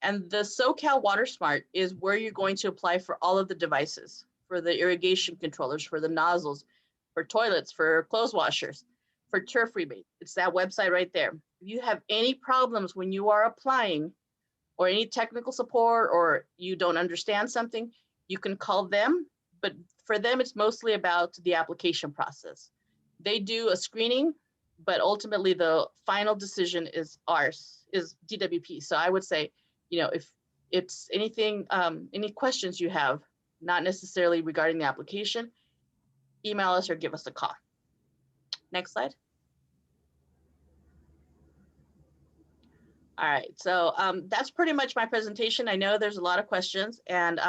and the SoCal Water Smart is where you're going to apply for all of the devices, for the irrigation controllers, for the nozzles, for toilets, for clothes washers, for turf rebate. It's that website right there. If you have any problems when you are applying or any technical support or you don't understand something, you can call them, but for them, it's mostly about the application process. They do a screening, but ultimately the final decision is ours, is DWP. So I would say, you know, if it's anything, any questions you have, not necessarily regarding the application, email us or give us a call. Next slide. All right, so that's pretty much my presentation. I know there's a lot of questions, and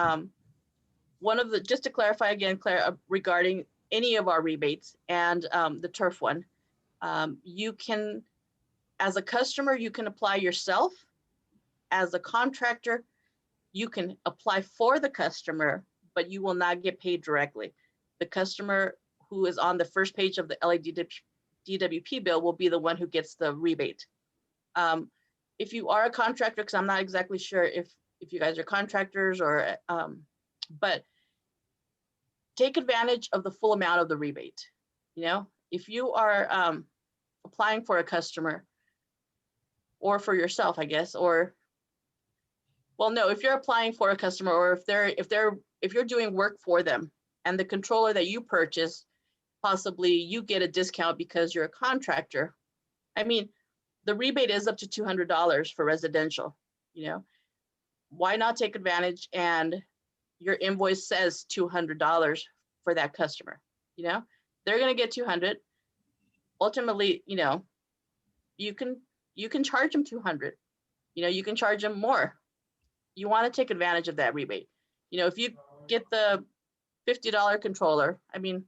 one of the, just to clarify again, Claire, regarding any of our rebates and the turf one, you can, as a customer, you can apply yourself. As a contractor, you can apply for the customer, but you will not get paid directly. The customer who is on the first page of the DWP bill will be the one who gets the rebate. If you are a contractor, because I'm not exactly sure if you guys are contractors or, but take advantage of the full amount of the rebate. You know, if you are applying for a customer or for yourself, I guess, or, well, no, if you're applying for a customer or if you're doing work for them and the controller that you purchase, possibly you get a discount because you're a contractor. I mean, the rebate is up to $200 for residential, you know, why not take advantage and your invoice says $200 for that customer, you know, they're going to get 200. Ultimately, you know, you can charge them 200, you know, you can charge them more. You want to take advantage of that rebate. You know, if you get the $50 controller, I mean,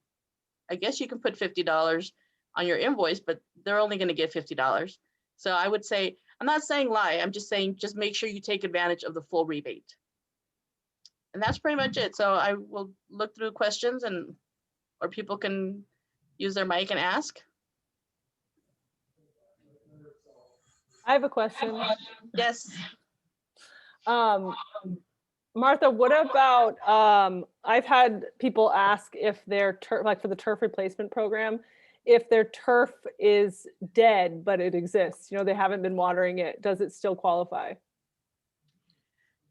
I guess you can put $50 on your invoice, but they're only going to get $50. So I would say, I'm not saying lie, I'm just saying, just make sure you take advantage of the full rebate. And that's pretty much it. So I will look through questions or people can use their mic and ask. I have a question. Yes. Martha, what about, I've had people ask if their turf, like for the turf replacement program, if their turf is dead, but it exists, you know, they haven't been watering it, does it still qualify?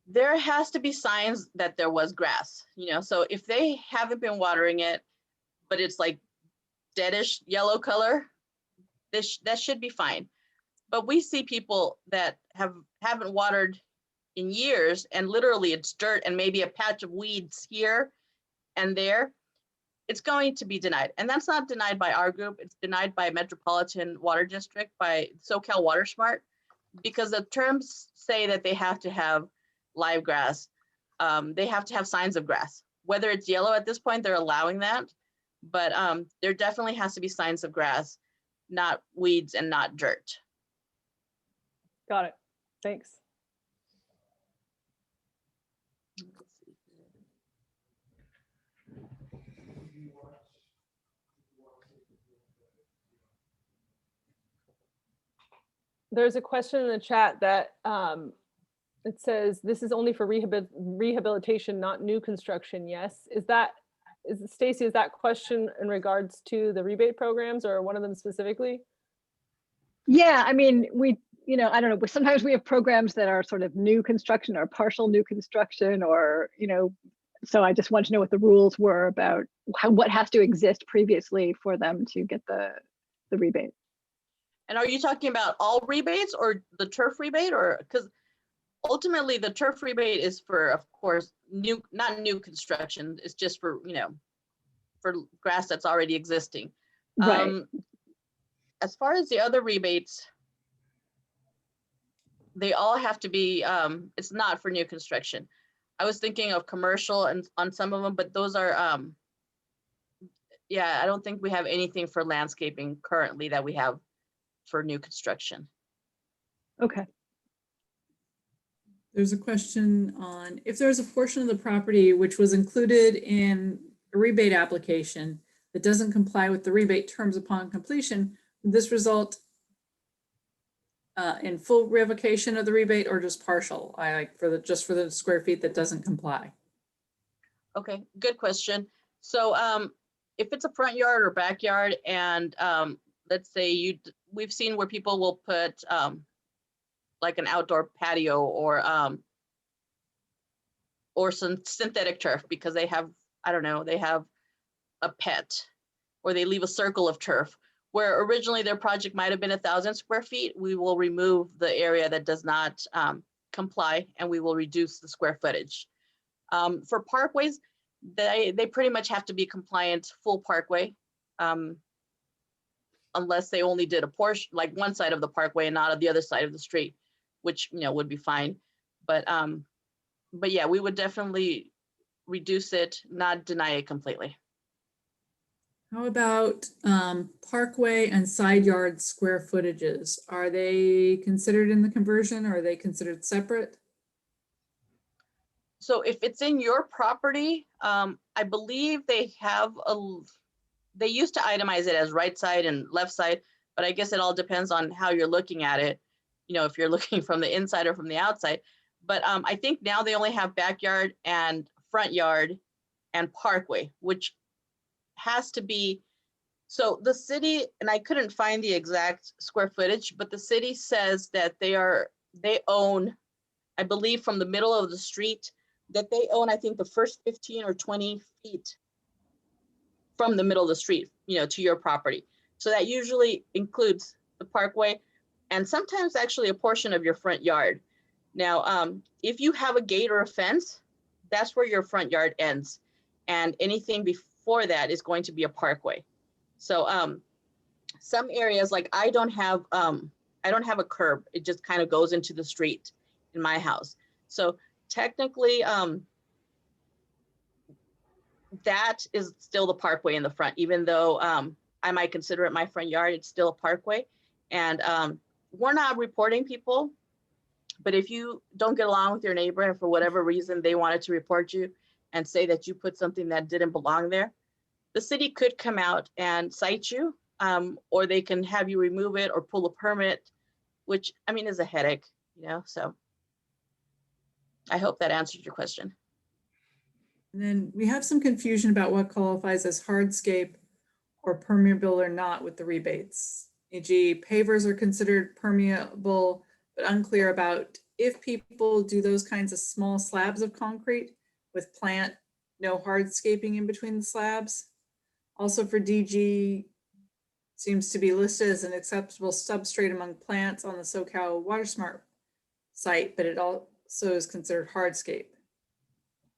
There has to be signs that there was grass, you know, so if they haven't been watering it, but it's like deadish yellow color, that should be fine. But we see people that haven't watered in years and literally it's dirt and maybe a patch of weeds here and there, it's going to be denied. And that's not denied by our group, it's denied by Metropolitan Water District, by SoCal Water Smart, because the terms say that they have to have live grass. They have to have signs of grass. Whether it's yellow at this point, they're allowing that, but there definitely has to be signs of grass, not weeds and not dirt. Got it. Thanks. There's a question in the chat that It says this is only for rehabilitation, not new construction. Yes. Stacy, is that question in regards to the rebate programs or one of them specifically? Yeah, I mean, I don't know, but sometimes we have programs that are sort of new construction or partial new construction or, so I just want to know what the rules were about what has to exist previously for them to get the rebate. And are you talking about all rebates or the turf rebate, or because ultimately the turf rebate is for, of course, not new construction. It's just for, for grass that's already existing. Right. As far as the other rebates, they all have to be, it's not for new construction. I was thinking of commercial and on some of them, but those are, yeah, I don't think we have anything for landscaping currently that we have for new construction. Okay. There's a question on if there's a portion of the property which was included in a rebate application that doesn't comply with the rebate terms upon completion, would this result in full revocation of the rebate or just partial? Just for the square feet that doesn't comply. Okay, good question. So if it's a front yard or backyard and let's say we've seen where people will put like an outdoor patio or some synthetic turf because they have, I don't know, they have a pet, or they leave a circle of turf where originally their project might have been 1,000 square feet. We will remove the area that does not comply and we will reduce the square footage. For parkways, they pretty much have to be compliant full parkway, unless they only did a portion, like one side of the parkway and not on the other side of the street, which would be fine. But yeah, we would definitely reduce it, not deny it completely. How about parkway and side yard square footages? Are they considered in the conversion or are they considered separate? So if it's in your property, I believe they used to itemize it as right side and left side, but I guess it all depends on how you're looking at it. If you're looking from the inside or from the outside. But I think now they only have backyard and front yard and parkway, which has to be, so the city, and I couldn't find the exact square footage, but the city says that they own, I believe from the middle of the street, that they own, I think the first 15 or 20 feet from the middle of the street, to your property. So that usually includes the parkway and sometimes actually a portion of your front yard. Now, if you have a gate or a fence, that's where your front yard ends. And anything before that is going to be a parkway. So some areas, like I don't have a curb. It just kind of goes into the street in my house. So technically, that is still the parkway in the front, even though I might consider it my front yard, it's still a parkway. And we're not reporting people, but if you don't get along with your neighbor and for whatever reason they wanted to report you and say that you put something that didn't belong there, the city could come out and cite you, or they can have you remove it or pull a permit, which I mean is a headache, so I hope that answered your question. And then we have some confusion about what qualifies as hardscape or permeable or not with the rebates. E.g., pavers are considered permeable, but unclear about if people do those kinds of small slabs of concrete with no hardscaping in between the slabs. Also for DG, seems to be listed as an acceptable substrate among plants on the SoCal WaterSmart site, but it also is considered hardscape.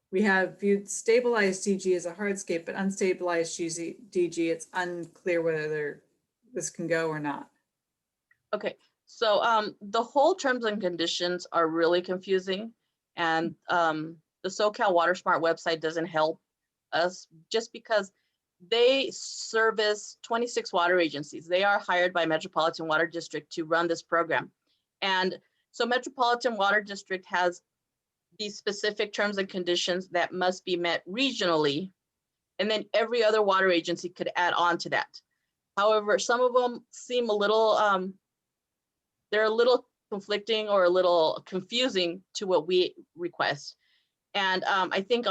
We have viewed stabilized DG as a hardscape, but unstabilized DG, it's unclear whether this can go or not. Okay, so the whole terms and conditions are really confusing, and the SoCal WaterSmart website doesn't help us just because they service 26 water agencies. They are hired by Metropolitan Water District to run this program. And so Metropolitan Water District has these specific terms and conditions that must be met regionally, and then every other water agency could add on to that. However, some of them seem a little, they're a little conflicting or a little confusing to what we request. And I think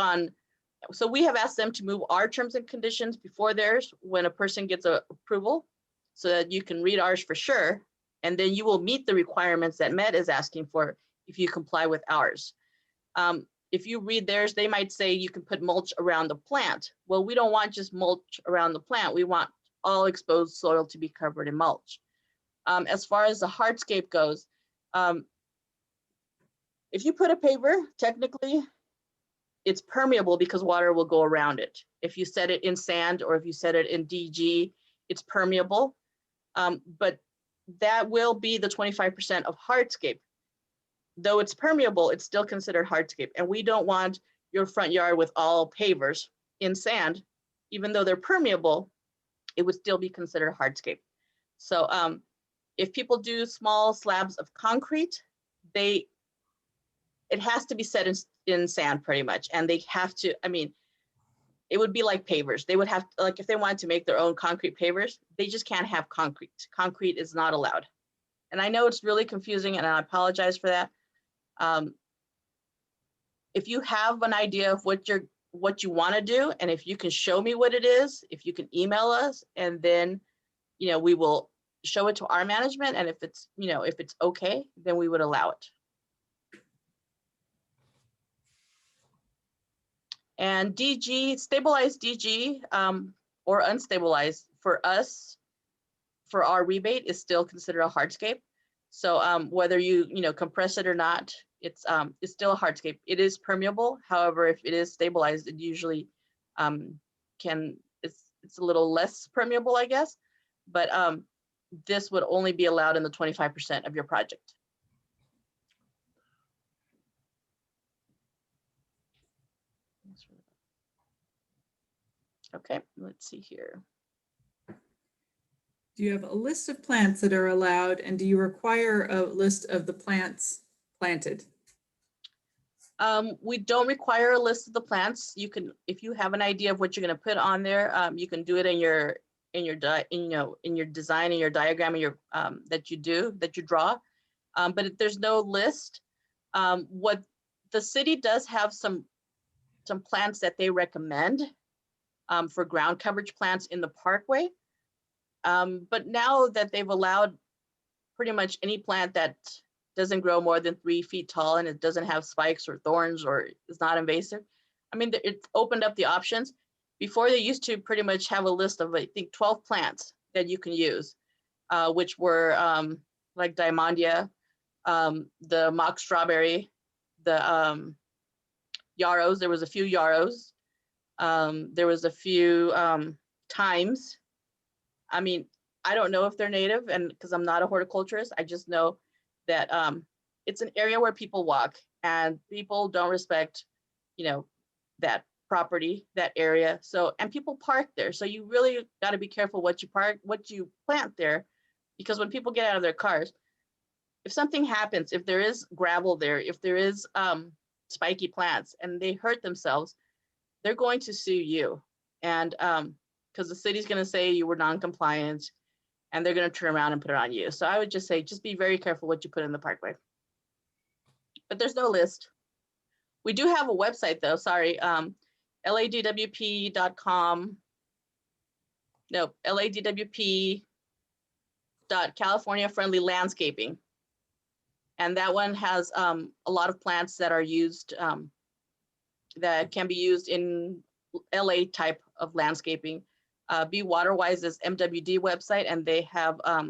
so we have asked them to move our terms and conditions before theirs when a person gets a approval, so that you can read ours for sure. And then you will meet the requirements that Met is asking for if you comply with ours. If you read theirs, they might say you can put mulch around the plant. Well, we don't want just mulch around the plant. We want all exposed soil to be covered in mulch. As far as the hardscape goes, if you put a paver, technically it's permeable because water will go around it. If you set it in sand or if you set it in DG, it's permeable. But that will be the 25% of hardscape. Though it's permeable, it's still considered hardscape. And we don't want your front yard with all pavers in sand. Even though they're permeable, it would still be considered hardscape. So if people do small slabs of concrete, it has to be set in sand pretty much. And they have to, I mean, it would be like pavers. They would have, like if they wanted to make their own concrete pavers, they just can't have concrete. Concrete is not allowed. And I know it's really confusing and I apologize for that. If you have an idea of what you want to do, and if you can show me what it is, if you can email us, and then, we will show it to our management. And if it's, if it's okay, then we would allow it. And DG, stabilized DG or unstabilized for us, for our rebate is still considered a hardscape. So whether you compress it or not, it's still a hardscape. It is permeable. However, if it is stabilized, it usually it's a little less permeable, I guess. But this would only be allowed in the 25% of your project. Okay, let's see here. Do you have a list of plants that are allowed, and do you require a list of the plants planted? We don't require a list of the plants. You can, if you have an idea of what you're going to put on there, you can do it in your design, in your diagram, in your that you draw. But there's no list. What the city does have some plants that they recommend for ground coverage plants in the parkway. But now that they've allowed pretty much any plant that doesn't grow more than 3 feet tall and it doesn't have spikes or thorns or is not invasive, I mean, it's opened up the options. Before, they used to pretty much have a list of, I think, 12 plants that you can use, which were like diamondia, the mock strawberry, the yarrows. There was a few yarrows. There was a few thymes. I mean, I don't know if they're native, and because I'm not a horticulturist, I just know that it's an area where people walk and people don't respect, that property, that area. So, and people park there. So you really got to be careful what you plant there, because when people get out of their cars, if something happens, if there is gravel there, if there is spiky plants and they hurt themselves, they're going to sue you. And because the city's going to say you were non-compliant, and they're going to turn around and put it on you. So I would just say, just be very careful what you put in the parkway. But there's no list. We do have a website though, sorry, ladwp.com. No, ladwp.California Friendly Landscaping. And that one has a lot of plants that are used, that can be used in LA type of landscaping. Be Waterwise is MWD website, and they have a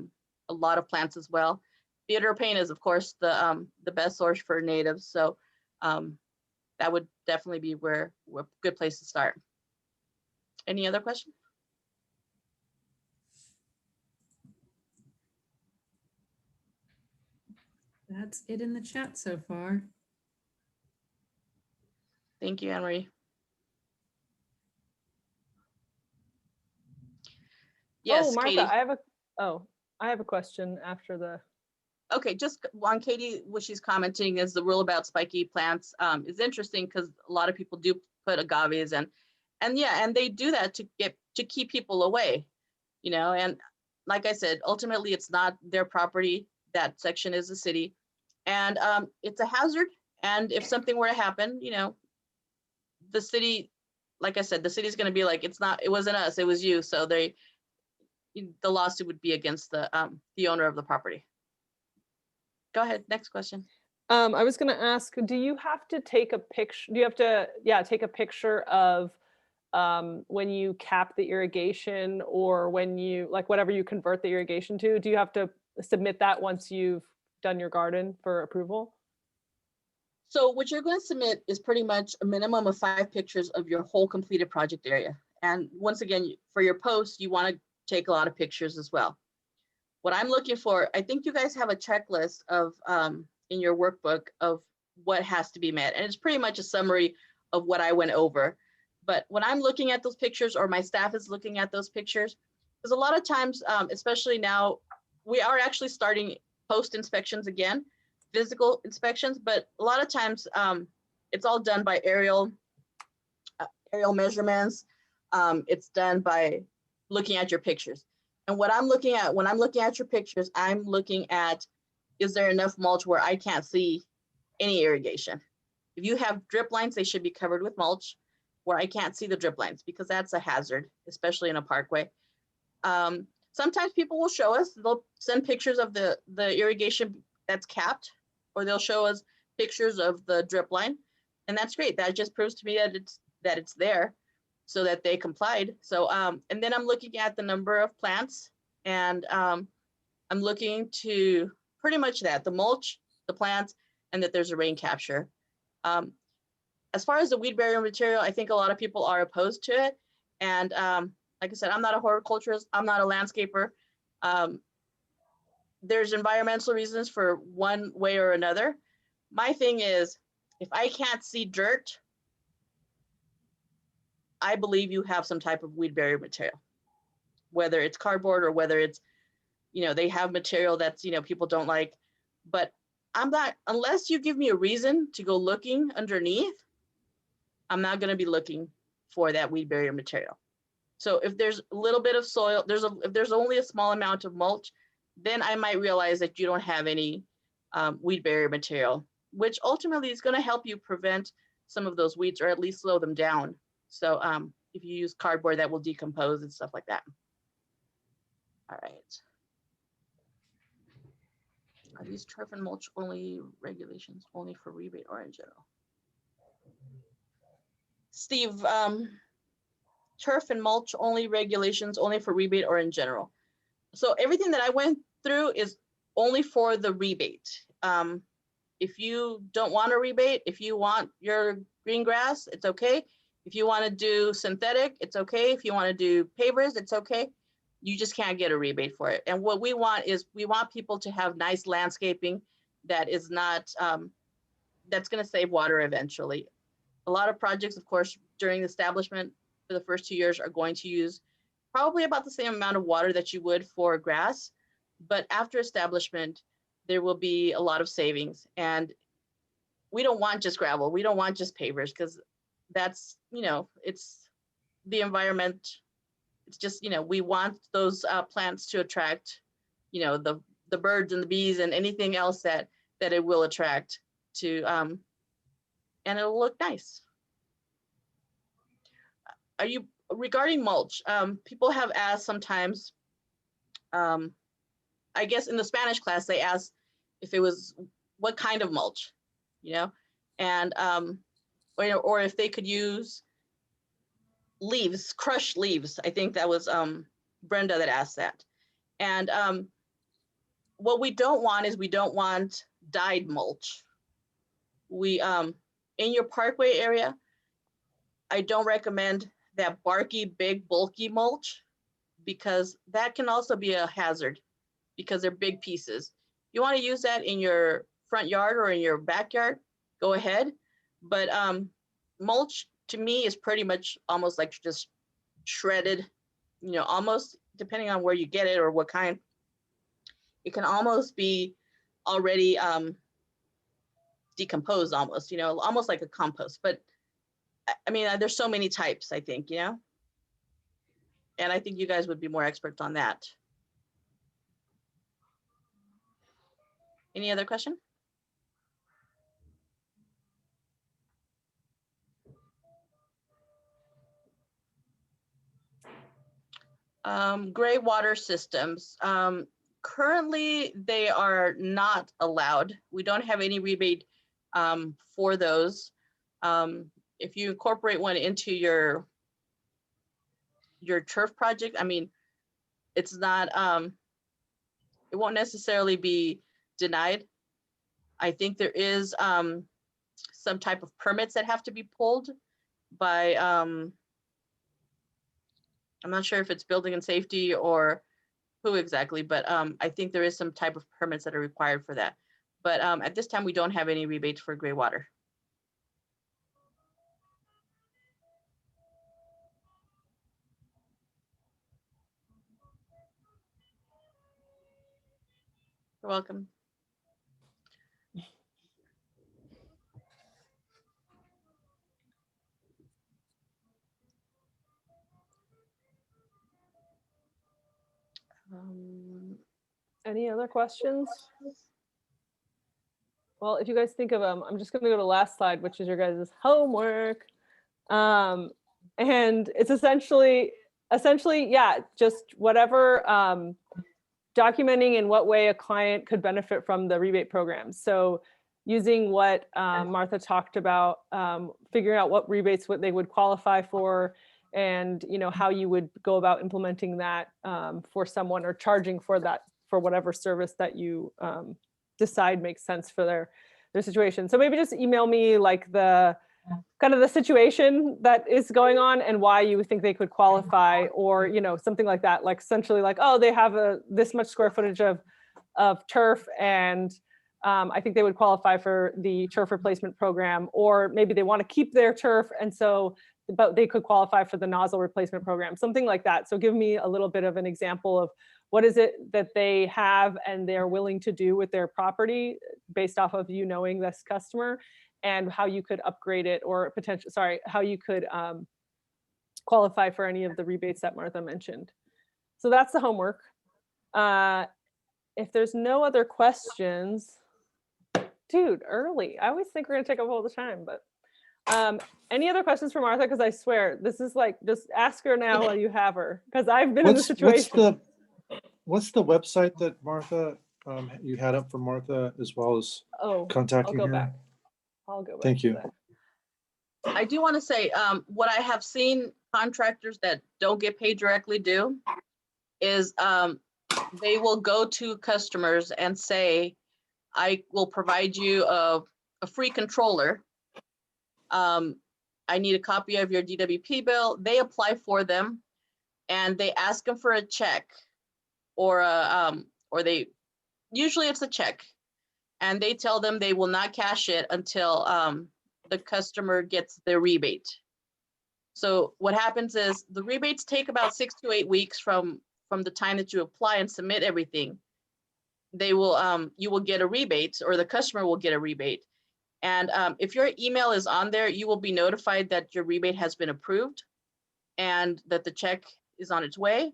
lot of plants as well. Theater Paint is, of course, the best source for natives. So that would definitely be a good place to start. Any other questions? That's it in the chat so far. Thank you, Anne-Marie. Yes, Martha, Katie. I have a question after the. Okay, just on Katie, what she's commenting is the rule about spiky plants is interesting, because a lot of people do put agaves and they do that to keep people away, and like I said, ultimately it's not their property. That section is the city. And it's a hazard. And if something were to happen, the city, like I said, the city's going to be like, it wasn't us, it was you. So the lawsuit would be against the owner of the property. Go ahead, next question. I was going to ask, do you have to take a picture? Do you have to, take a picture of when you cap the irrigation, or when you, like, whatever you convert the irrigation to? Do you have to submit that once you've done your garden for approval? So what you're going to submit is pretty much a minimum of 5 pictures of your whole completed project area. And once again, for your post, you want to take a lot of pictures as well. What I'm looking for, I think you guys have a checklist of in your workbook of what has to be met. And it's pretty much a summary of what I went over. But when I'm looking at those pictures, or my staff is looking at those pictures, because a lot of times, especially now, we are actually starting post inspections again, physical inspections, but a lot of times it's all done by aerial measurements. It's done by looking at your pictures. And what I'm looking at when I'm looking at your pictures, I'm looking at, is there enough mulch where I can't see any irrigation? If you have drip lines, they should be covered with mulch where I can't see the drip lines, because that's a hazard, especially in a parkway. Sometimes people will show us, they'll send pictures of the irrigation that's capped, or they'll show us pictures of the drip line. And that's great. That just proves to me that it's there, so that they complied. So, and then I'm looking at the number of plants, and I'm looking to pretty much that, the mulch, the plants, and that there's a rain capture. As far as the weed barrier material, I think a lot of people are opposed to it. And like I said, I'm not a horticulturist, I'm not a landscaper. There's environmental reasons for one way or another. My thing is, if I can't see dirt, I believe you have some type of weed barrier material, whether it's cardboard or whether it's, they have material that's, people don't like. But I'm not, unless you give me a reason to go looking underneath, I'm not going to be looking for that weed barrier material. So if there's a little bit of soil, if there's only a small amount of mulch, then I might realize that you don't have any weed barrier material, which ultimately is going to help you prevent some of those weeds, or at least slow them down. So if you use cardboard, that will decompose and stuff like that. All right. Are these turf and mulch only regulations only for rebate or in general? Steve, turf and mulch only regulations only for rebate or in general? So everything that I went through is only for the rebate. If you don't want a rebate, if you want your green grass, it's okay. If you want to do synthetic, it's okay. If you want to do pavers, it's okay. You just can't get a rebate for it. And what we want is, we want people to have nice landscaping that is not, that's going to save water eventually. A lot of projects, of course, during the establishment for the first 2 years are going to use probably about the same amount of water that you would for grass. But after establishment, there will be a lot of savings. And we don't want just gravel. We don't want just pavers, because that's, it's the environment. It's just, we want those plants to attract, the birds and the bees and anything else that it will attract to, and it'll look nice. Are you, regarding mulch, people have asked sometimes, I guess in the Spanish class, they asked if it was what kind of mulch, and, or if they could use leaves, crushed leaves. I think that was Brenda that asked that. And what we don't want is, we don't want dyed mulch. We, in your parkway area, I don't recommend that barky, big, bulky mulch, because that can also be a hazard, because they're big pieces. You want to use that in your front yard or in your backyard, go ahead. But mulch to me is pretty much almost like just shredded, almost, depending on where you get it or what kind, it can almost be already decomposed almost, almost like a compost. But I mean, there's so many types, I think, and I think you guys would be more experts on that. Any other question? Gray water systems. Currently, they are not allowed. We don't have any rebate for those. If you incorporate one into your turf project, I mean, it's not, it won't necessarily be denied. I think there is some type of permits that have to be pulled by, I'm not sure if it's building and safety or who exactly, but I think there is some type of permits that are required for that. But at this time, we don't have any rebates for gray water. You're welcome. Any other questions? Well, if you guys think of them, I'm just going to go to the last slide, which is your guys' homework. And it's essentially, yeah, just whatever, documenting in what way a client could benefit from the rebate program. So using what Martha talked about, figuring out what rebates what they would qualify for, and how you would go about implementing that for someone, or charging for that for whatever service that you decide makes sense for their situation. So maybe just email me like the kind of the situation that is going on and why you think they could qualify, or something like that, like essentially like, oh, they have this much square footage of turf, and I think they would qualify for the turf replacement program, or maybe they want to keep their turf, and so but they could qualify for the nozzle replacement program, something like that. So give me a little bit of an example of what is it that they have and they're willing to do with their property based off of knowing this customer, and how you could upgrade it, or how you could qualify for any of the rebates that Martha mentioned. So that's the homework. If there's no other questions, dude, early. I always think we're gonna take up all the time, but any other questions for Martha? Because I swear, this is like, just ask her now while you have her, because I've been in the situation. What's the website that Martha, you had up for Martha, as well as contacting I'll go her? back. I'll go back. Thank you. That. I do want to say, what I have seen contractors that don't get paid directly do is they will go to customers and say, I will provide you a free controller. I need a copy of your DWP bill. They apply for them, and they ask them for a check, or usually it's a check, and they tell them they will not cash it until the customer gets their rebate. So what happens is the rebates take about 6 to 8 weeks from the time that you apply and submit everything. They will you will get a rebate, or the customer will get a rebate. And if your email is on there, you will be notified that your rebate has been approved and that the check is on its way.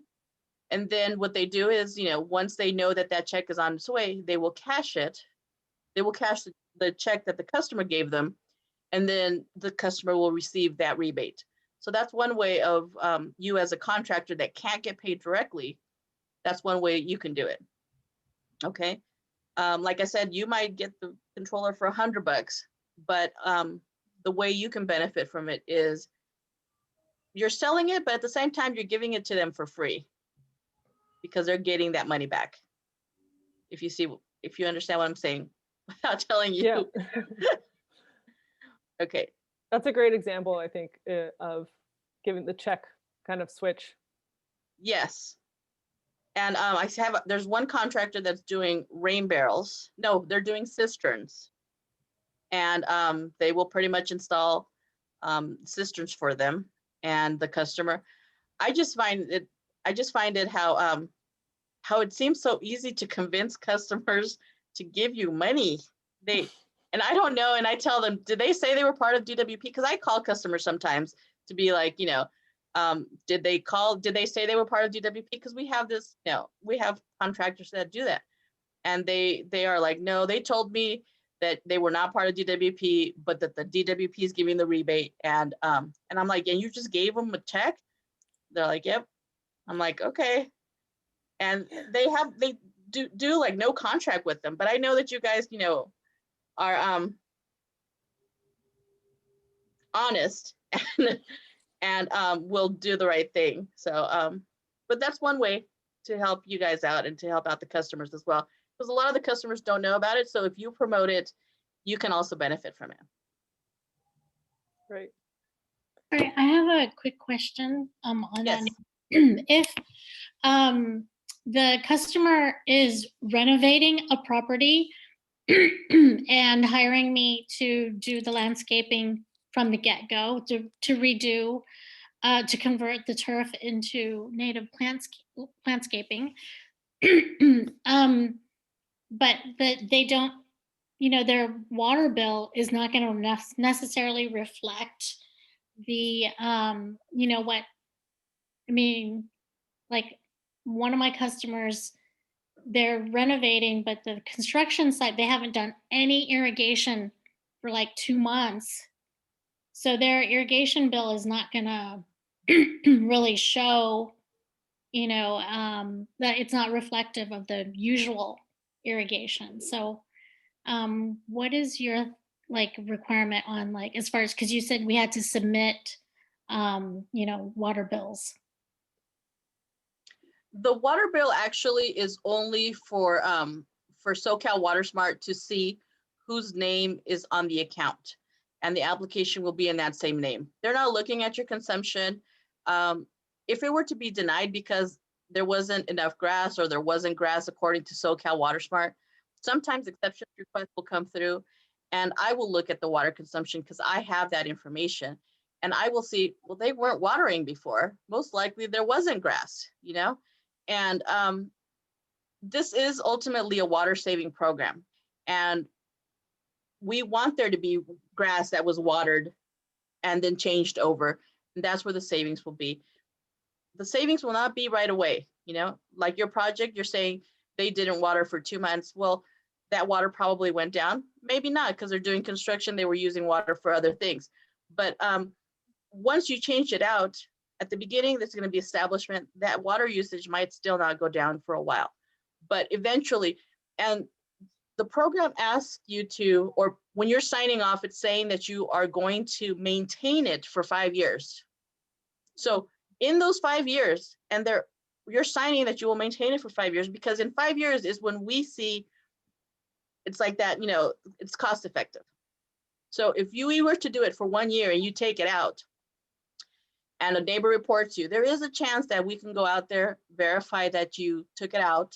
And then what they do is, once they know that that check is on its way, they will cash it. They will cash the check that the customer gave them, and then the customer will receive that rebate. So that's one way of you as a contractor that can't get paid directly. That's one way you can do it. Okay. Like I said, you might get the controller for $100, but the way you can benefit from it is you're selling it, but at the same time, you're giving it to them for free, because they're getting that money back. If you understand what I'm saying without telling you. Yeah. Okay. That's a great example, I think, of giving the check kind of switch. Yes. And there's one contractor that's doing rain barrels. No, they're doing cisterns. And they will pretty much install cisterns for them and the customer. I just find it how it seems so easy to convince customers to give you money. And I don't know, and I tell them, did they say they were part of DWP? Because I call customers sometimes to be like, did they say they were part of DWP? Because we have contractors that do that. And they are like, no, they told me that they were not part of DWP, but that the DWP is giving the rebate. And I'm like, and you just gave them a check? They're like, yep. I'm like, okay. And they do like no contract with them, but I know that you guys, you know, are honest and will do the right thing. So, but that's one way to help you guys out and to help out the customers as well, because a lot of the customers don't know about it. So if you promote it, you can also benefit from it. Great. All right, I have a quick question on Yes. that. If the customer is renovating a property and hiring me to do the landscaping from the get-go, to redo, to convert the turf into native plantscaping, but they don't, you know, their water bill is not going to necessarily reflect the, you know, what, I mean, like one of my customers, they're renovating, but the construction site, they haven't done any irrigation for like 2 months. So their irrigation bill is not gonna really show, you know, that it's not reflective of the usual irrigation. So what is your like requirement on like, as far as, because you said we had to submit, you know, water bills. The water bill actually is only for SoCal Water Smart to see whose name is on the account, and the application will be in that same name. They're not looking at your consumption. If it were to be denied because there wasn't enough grass or there wasn't grass according to SoCal Water Smart, sometimes exception requests will come through, and I will look at the water consumption because I have that information, and I will see, well, they weren't watering before. Most likely there wasn't grass, you know? And this is ultimately a water saving program. And we want there to be grass that was watered and then changed over. And that's where the savings will be. The savings will not be right away. You know, like your project, you're saying they didn't water for 2 months. Well, that water probably went down. Maybe not, because they're doing construction. They were using water for other things. But once you change it out, at the beginning, there's going to be establishment, that water usage might still not go down for a while, but eventually, and the program asks you to, or when you're signing off, it's saying that you are going to maintain it for 5 years. So in those 5 years, and you're signing that you will maintain it for 5 years, because in 5 years is when we see it's like that, you know, it's cost effective. So if you were to do it for 1 year and you take it out, and a neighbor reports you, there is a chance that we can go out there, verify that you took it out,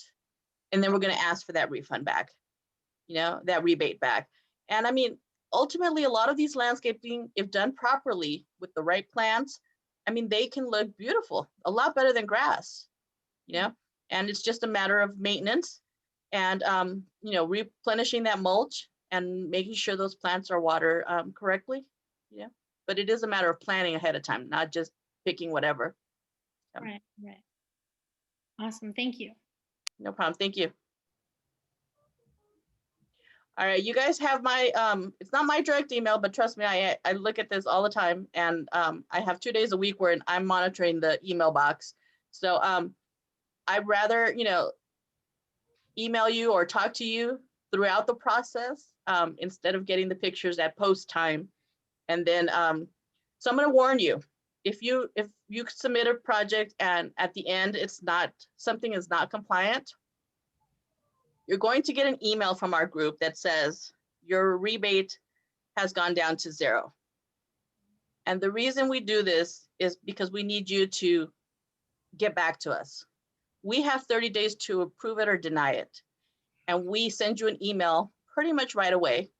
and then we're going to ask for that refund back, you know, that rebate back. And I mean, ultimately, a lot of these landscaping, if done properly with the right plants, I mean, they can look beautiful, a lot better than grass, you know, and it's just a matter of maintenance and, you know, replenishing that mulch and making sure those plants are watered correctly, you know. But it is a matter of planning ahead of time, not just picking whatever. Right. Awesome, thank you. No problem, thank you. All right, you guys have my, it's not my direct email, but trust me, I look at this all the time, and I have 2 days a week where I'm monitoring the email box. So I'd rather, you know, email you or talk to you throughout the process instead of getting the pictures at post time. And then, so I'm going to warn you, if you submit a project and at the end it's not, something is not compliant, you're going to get an email from our group that says your rebate has gone down to 0. And the reason we do this is because we need you to get back to us. We have 30 days to approve it or deny it. And we send you an email pretty much right away.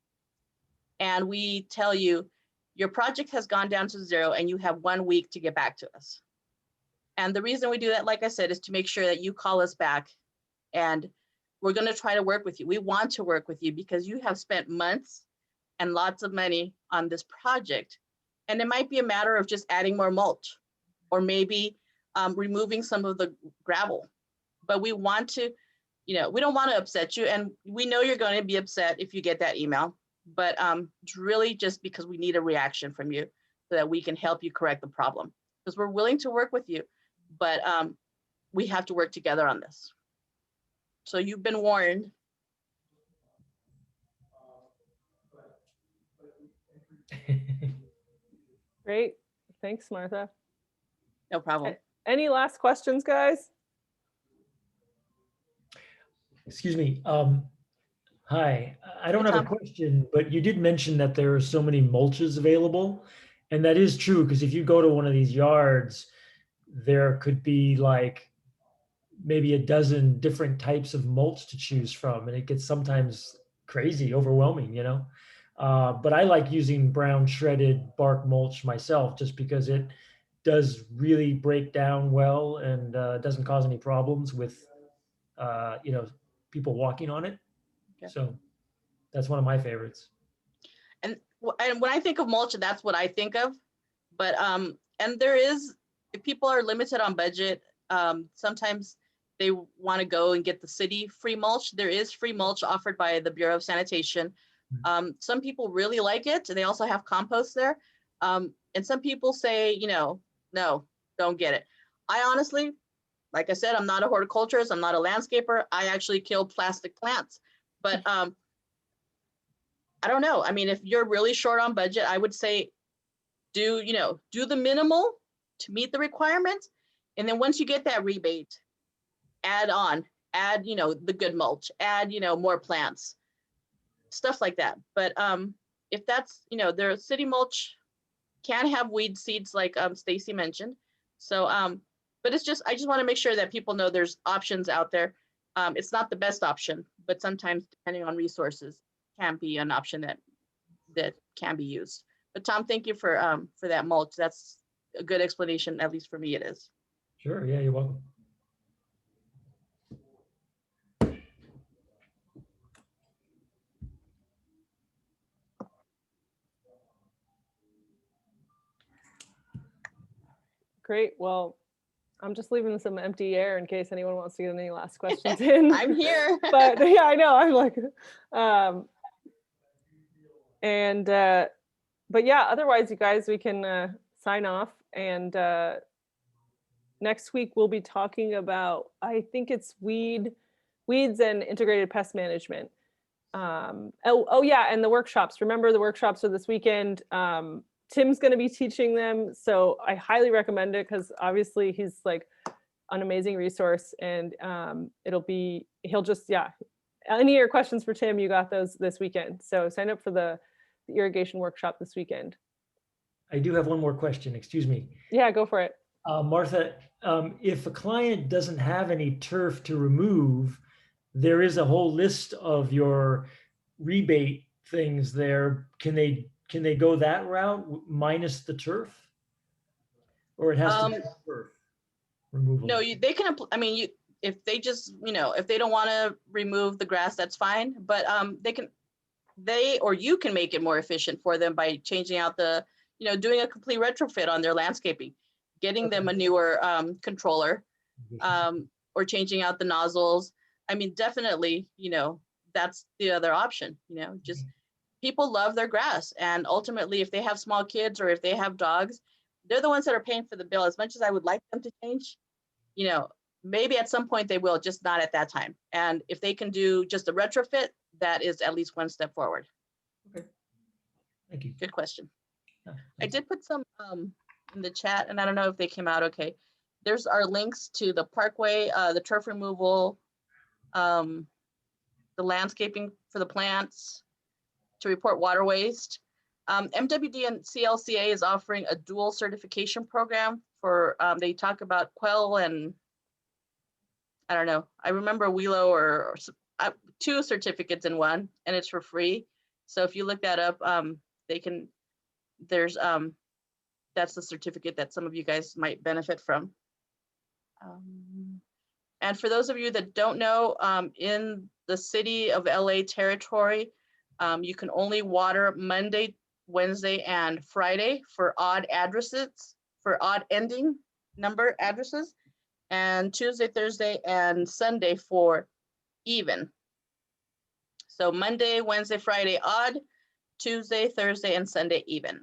And we tell you, your project has gone down to 0 and you have 1 week to get back to us. And the reason we do that, like I said, is to make sure that you call us back, and we're going to try to work with you. We want to work with you because you have spent months and lots of money on this project. And it might be a matter of just adding more mulch or maybe removing some of the gravel. But we want to, you know, we don't want to upset you. And we know you're going to be upset if you get that email. But it's really just because we need a reaction from you so that we can help you correct the problem, because we're willing to work with you. But we have to work together on this. So you've been warned. Great. Thanks, Martha. No problem. Any last questions, guys? Excuse me. Hi, I don't Hey, have a Tom. question, but you did mention that there are so many mulches available. And that is true, because if you go to one of these yards, there could be like maybe a dozen different types of mulch to choose from. And it gets sometimes crazy, overwhelming, you know? But I like using brown shredded bark mulch myself, just because it does really break down well and doesn't cause any problems with, you know, people walking on it. Okay. So that's one of my favorites. And when I think of mulch, that's what I think of. But and there is, if people are limited on budget, sometimes they want to go and get the city free mulch. There is free mulch offered by the Bureau of Sanitation. Some people really like it. They also have compost there. And some people say, you know, no, don't get it. I honestly, like I said, I'm not a horticulturist. I'm not a landscaper. I actually kill plastic plants. But I don't know. I mean, if you're really short on budget, I would say do the minimal to meet the requirements. And then once you get that rebate, add, the good mulch, add, more plants, stuff like that. But if that's, their city mulch can have weed seeds like Stacy mentioned. So, but I just want to make sure that people know there's options out there. It's not the best option, but sometimes depending on resources can be an option that can be used. But Tom, thank you for that mulch. That's a good explanation, at least for me it is. Sure, yeah, you're welcome. Great. Well, I'm just leaving some empty air in case anyone wants to get any last questions in. I'm here. But yeah, I know. I'm like, but yeah, otherwise, you guys, we can sign off. And next week we'll be talking about, I think it's weeds and integrated pest management. Oh yeah, and the workshops. Remember, the workshops are this weekend. Tim's going to be teaching them, so I highly recommend it, because obviously he's like an amazing resource, and he'll just, yeah. Any of your questions for Tim, you got those this weekend. So sign up for the irrigation workshop this weekend. I do have one more question, excuse me. Yeah, go for it. Martha, if a client doesn't have any turf to remove, there is a whole list of your rebate things there. Can they go that route minus the turf? Or it has to be turf removal? No, they can, if they just, if they don't want to remove the grass, that's fine. But you can make it more efficient for them by changing out doing a complete retrofit on their landscaping, getting them a newer controller, or changing out the nozzles. Definitely, that's the other option. Just people love their grass, and ultimately, if they have small kids or if they have dogs, they're the ones that are paying for the bill. As much as I would like them to change, maybe at some point they will, just not at that time. And if they can do just a retrofit, that is at least one step forward. Okay, thank you. Good question. Yeah, I did put some in the chat, and I don't know if they came out okay. There's our links to the parkway, the turf removal, the landscaping for the plants, to report water waste. MWD and CLCA is offering a dual certification program for, they talk about Quell and, I don't know, I remember Wheelo or two certificates in one, and it's for free. So if you look that up, that's the certificate that some of you guys might benefit from. And for those of you that don't know, in the city of LA territory, you can only water Monday, Wednesday, and Friday for odd addresses, for odd ending number addresses, and Tuesday, Thursday, and Sunday for even. So Monday, Wednesday, Friday odd, Tuesday, Thursday, and Sunday even.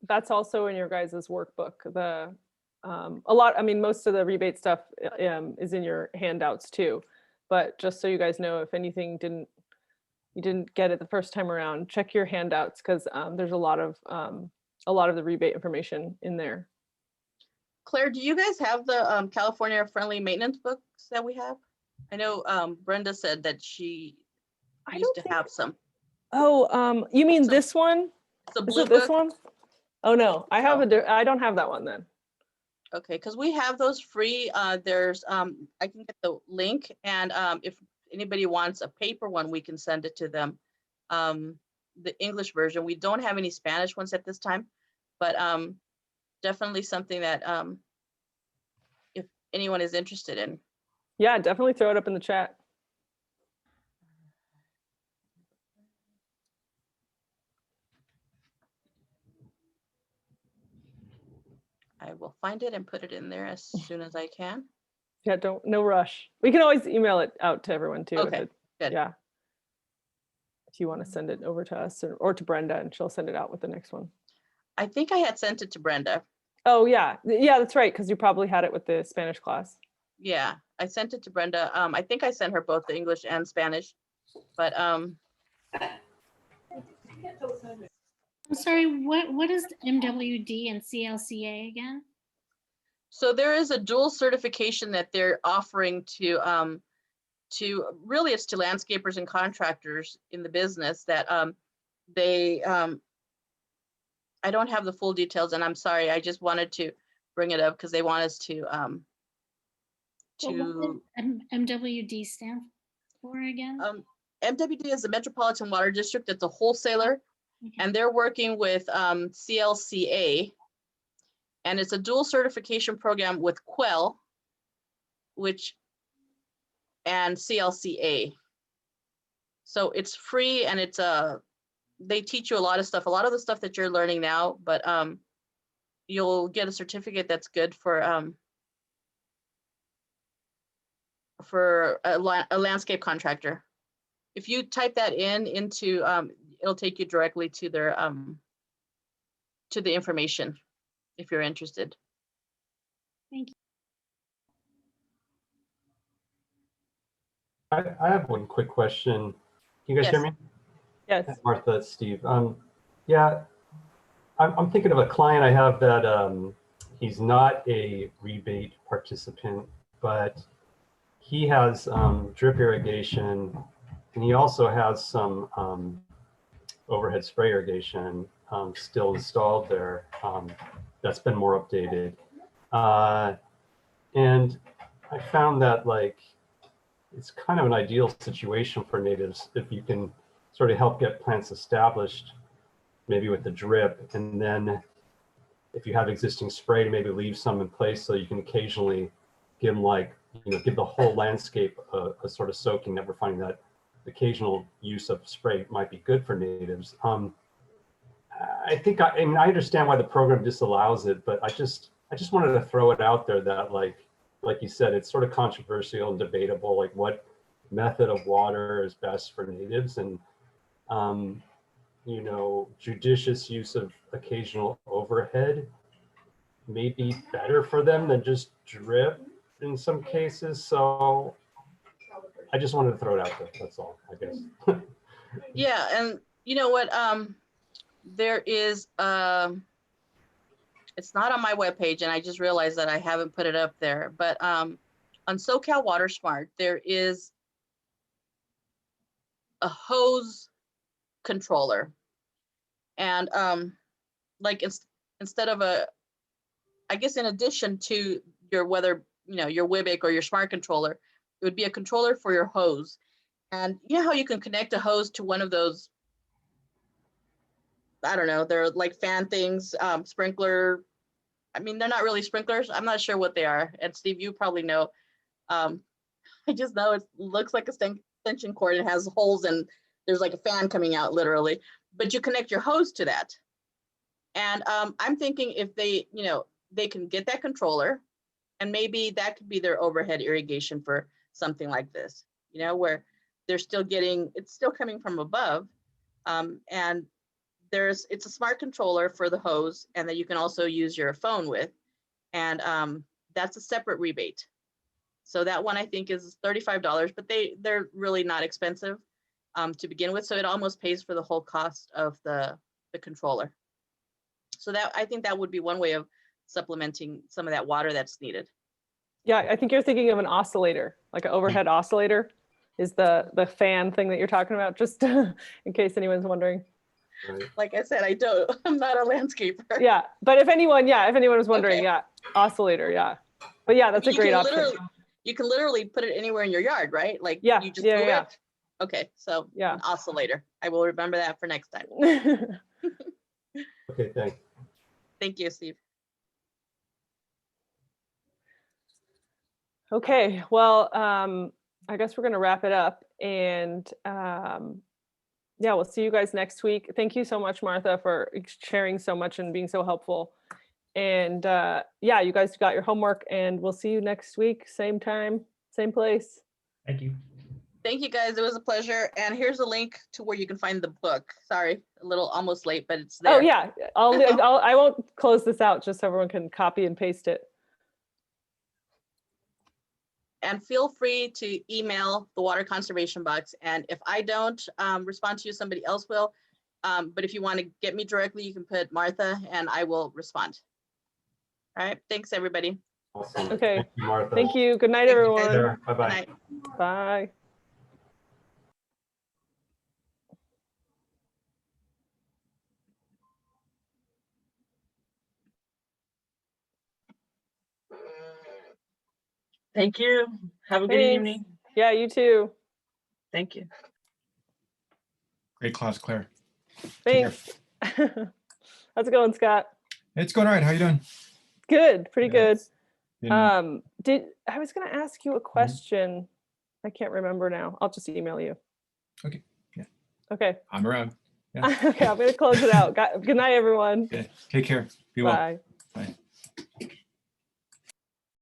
that's also in your guys' workbook. The a lot, I mean, most of the rebate stuff is in your handouts too. But just so you guys know, if anything you didn't get it the first time around, check your handouts because there's a lot of the rebate information in there. Claire, do you guys have the California Friendly Maintenance books that we have? I know Brenda said that she used to have some. Oh, you mean So- this one? It's a Is blue it this book. one? Oh no, I have No. I don't have that one then. Okay, because we have those free. There's I can get the link, and if anybody wants a paper one, we can send it to them. The English version. We don't have any Spanish ones at this time, but definitely something that if anyone is interested in. Yeah, definitely throw it up in the chat. I will find it and put it in there as soon as I can. Yeah, no rush. We can always email it out to everyone too. Okay, good. Yeah. If you want to send it over to us or to Brenda and she'll send it out with the next one. I think I had sent it to Brenda. Oh yeah. Yeah, that's right. Because you probably had it with the Spanish class. Yeah, I sent it to Brenda. I think I sent her both the English and Spanish, but I'm sorry, what is MWD and CLCA again? so there is a dual certification that they're offering to really it's to landscapers and contractors in the business that they I don't have the full details and I'm sorry, I just wanted to bring it up because they want us to What does MWD stand for again? MWD is the Metropolitan Water District. It's a wholesaler, and they're working with CLCA, and it's a dual certification program with Quell, and CLCA. So it's free, and it's they teach you a lot of stuff, a lot of the stuff that you're learning now, but you'll get a certificate that's good for a landscape contractor. If you type that into it'll take you directly to their to the information if you're interested. Thank you. I have one quick question. Can you guys hear Yes. me? Yes. Martha, Steve. Yeah, I'm thinking of a client I have that he's not a rebate participant, but he has drip irrigation, and he also has some overhead spray irrigation still installed there. That's been more updated. And I found that it's kind of an ideal situation for natives if you can sort of help get plants established, maybe with the drip, and then if you have existing spray, to maybe leave some in place so you can occasionally give them give the whole landscape a sort of soaking. That we're finding that occasional use of spray might be good for natives. I mean, I understand why the program disallows it, but I just wanted to throw it out there that like you said, it's sort of controversial and debatable, like what method of water is best for natives, and judicious use of occasional overhead may be better for them than just drip in some cases. So I just wanted to throw it out there. That's all, I guess. Yeah, and you know what? There is it's not on my webpage, and I just realized that I haven't put it up there. But on SoCal Water Smart, there is a hose controller, and instead of I guess in addition to your your Webic or your smart controller, it would be a controller for your hose. And you know how you can connect a hose to one of those, I don't know, they're like fan things, sprinkler. I mean, they're not really sprinklers. I'm not sure what they are. And Steve, you probably know. I just know it looks like a extension cord. It has holes and there's like a fan coming out literally, but you connect your hose to that. And I'm thinking if they can get that controller, and maybe that could be their overhead irrigation for something like this, where they're still it's still coming from above, and it's a smart controller for the hose, and that you can also use your phone with, and that's a separate rebate. So that one I think is $35, but they're really not expensive to begin with. So it almost pays for the whole cost of the controller. So that, I think that would be one way of supplementing some of that water that's needed. Yeah, I think you're thinking of an oscillator, like an overhead oscillator is the fan thing that you're talking about, just in case anyone's wondering. Right. Like I said, I'm not a landscaper. Yeah, but if anyone was wondering, Okay. yeah, oscillator, yeah. But yeah, that's a great option. You can literally put it anywhere in your yard, right? Like Yeah, you just yeah, move yeah. it. Okay, so Yeah. an oscillator. I will remember that for next time. Okay, thanks. Thank you, Steve. Okay, well, I guess we're gonna wrap it up, and yeah, we'll see you guys next week. Thank you so much, Martha, for sharing so much and being so helpful. And yeah, you guys got your homework, and we'll see you next week, same time, same place. Thank you. Thank you, guys. It was a pleasure. And here's a link to where you can find the book. Sorry, a little almost late, but it's there. Oh yeah, I won't close this out just so everyone can copy and paste it. And feel free to email the water conservation box. And if I don't respond to you, somebody else will. But if you want to get me directly, you can put Martha and I will respond. All right. Thanks, everybody. Awesome. Okay. Thank you, Martha. Thank you. Good night, Thank you, guys. everyone. Bye-bye. Good night. Bye. Thank you. Have a good Thanks. evening. Yeah, you too. Thank you. Great class, Claire. Take care. Thanks. How's it going, Scott? It's going all right. How you doing? Good, pretty good. Been- I was gonna ask you a question. I can't remember now. I'll just email you. Okay. Yeah. Okay. I'm around. Yeah. Okay, I'm gonna close it out. Good night, everyone. Okay. Take care. Be well. Bye. Bye.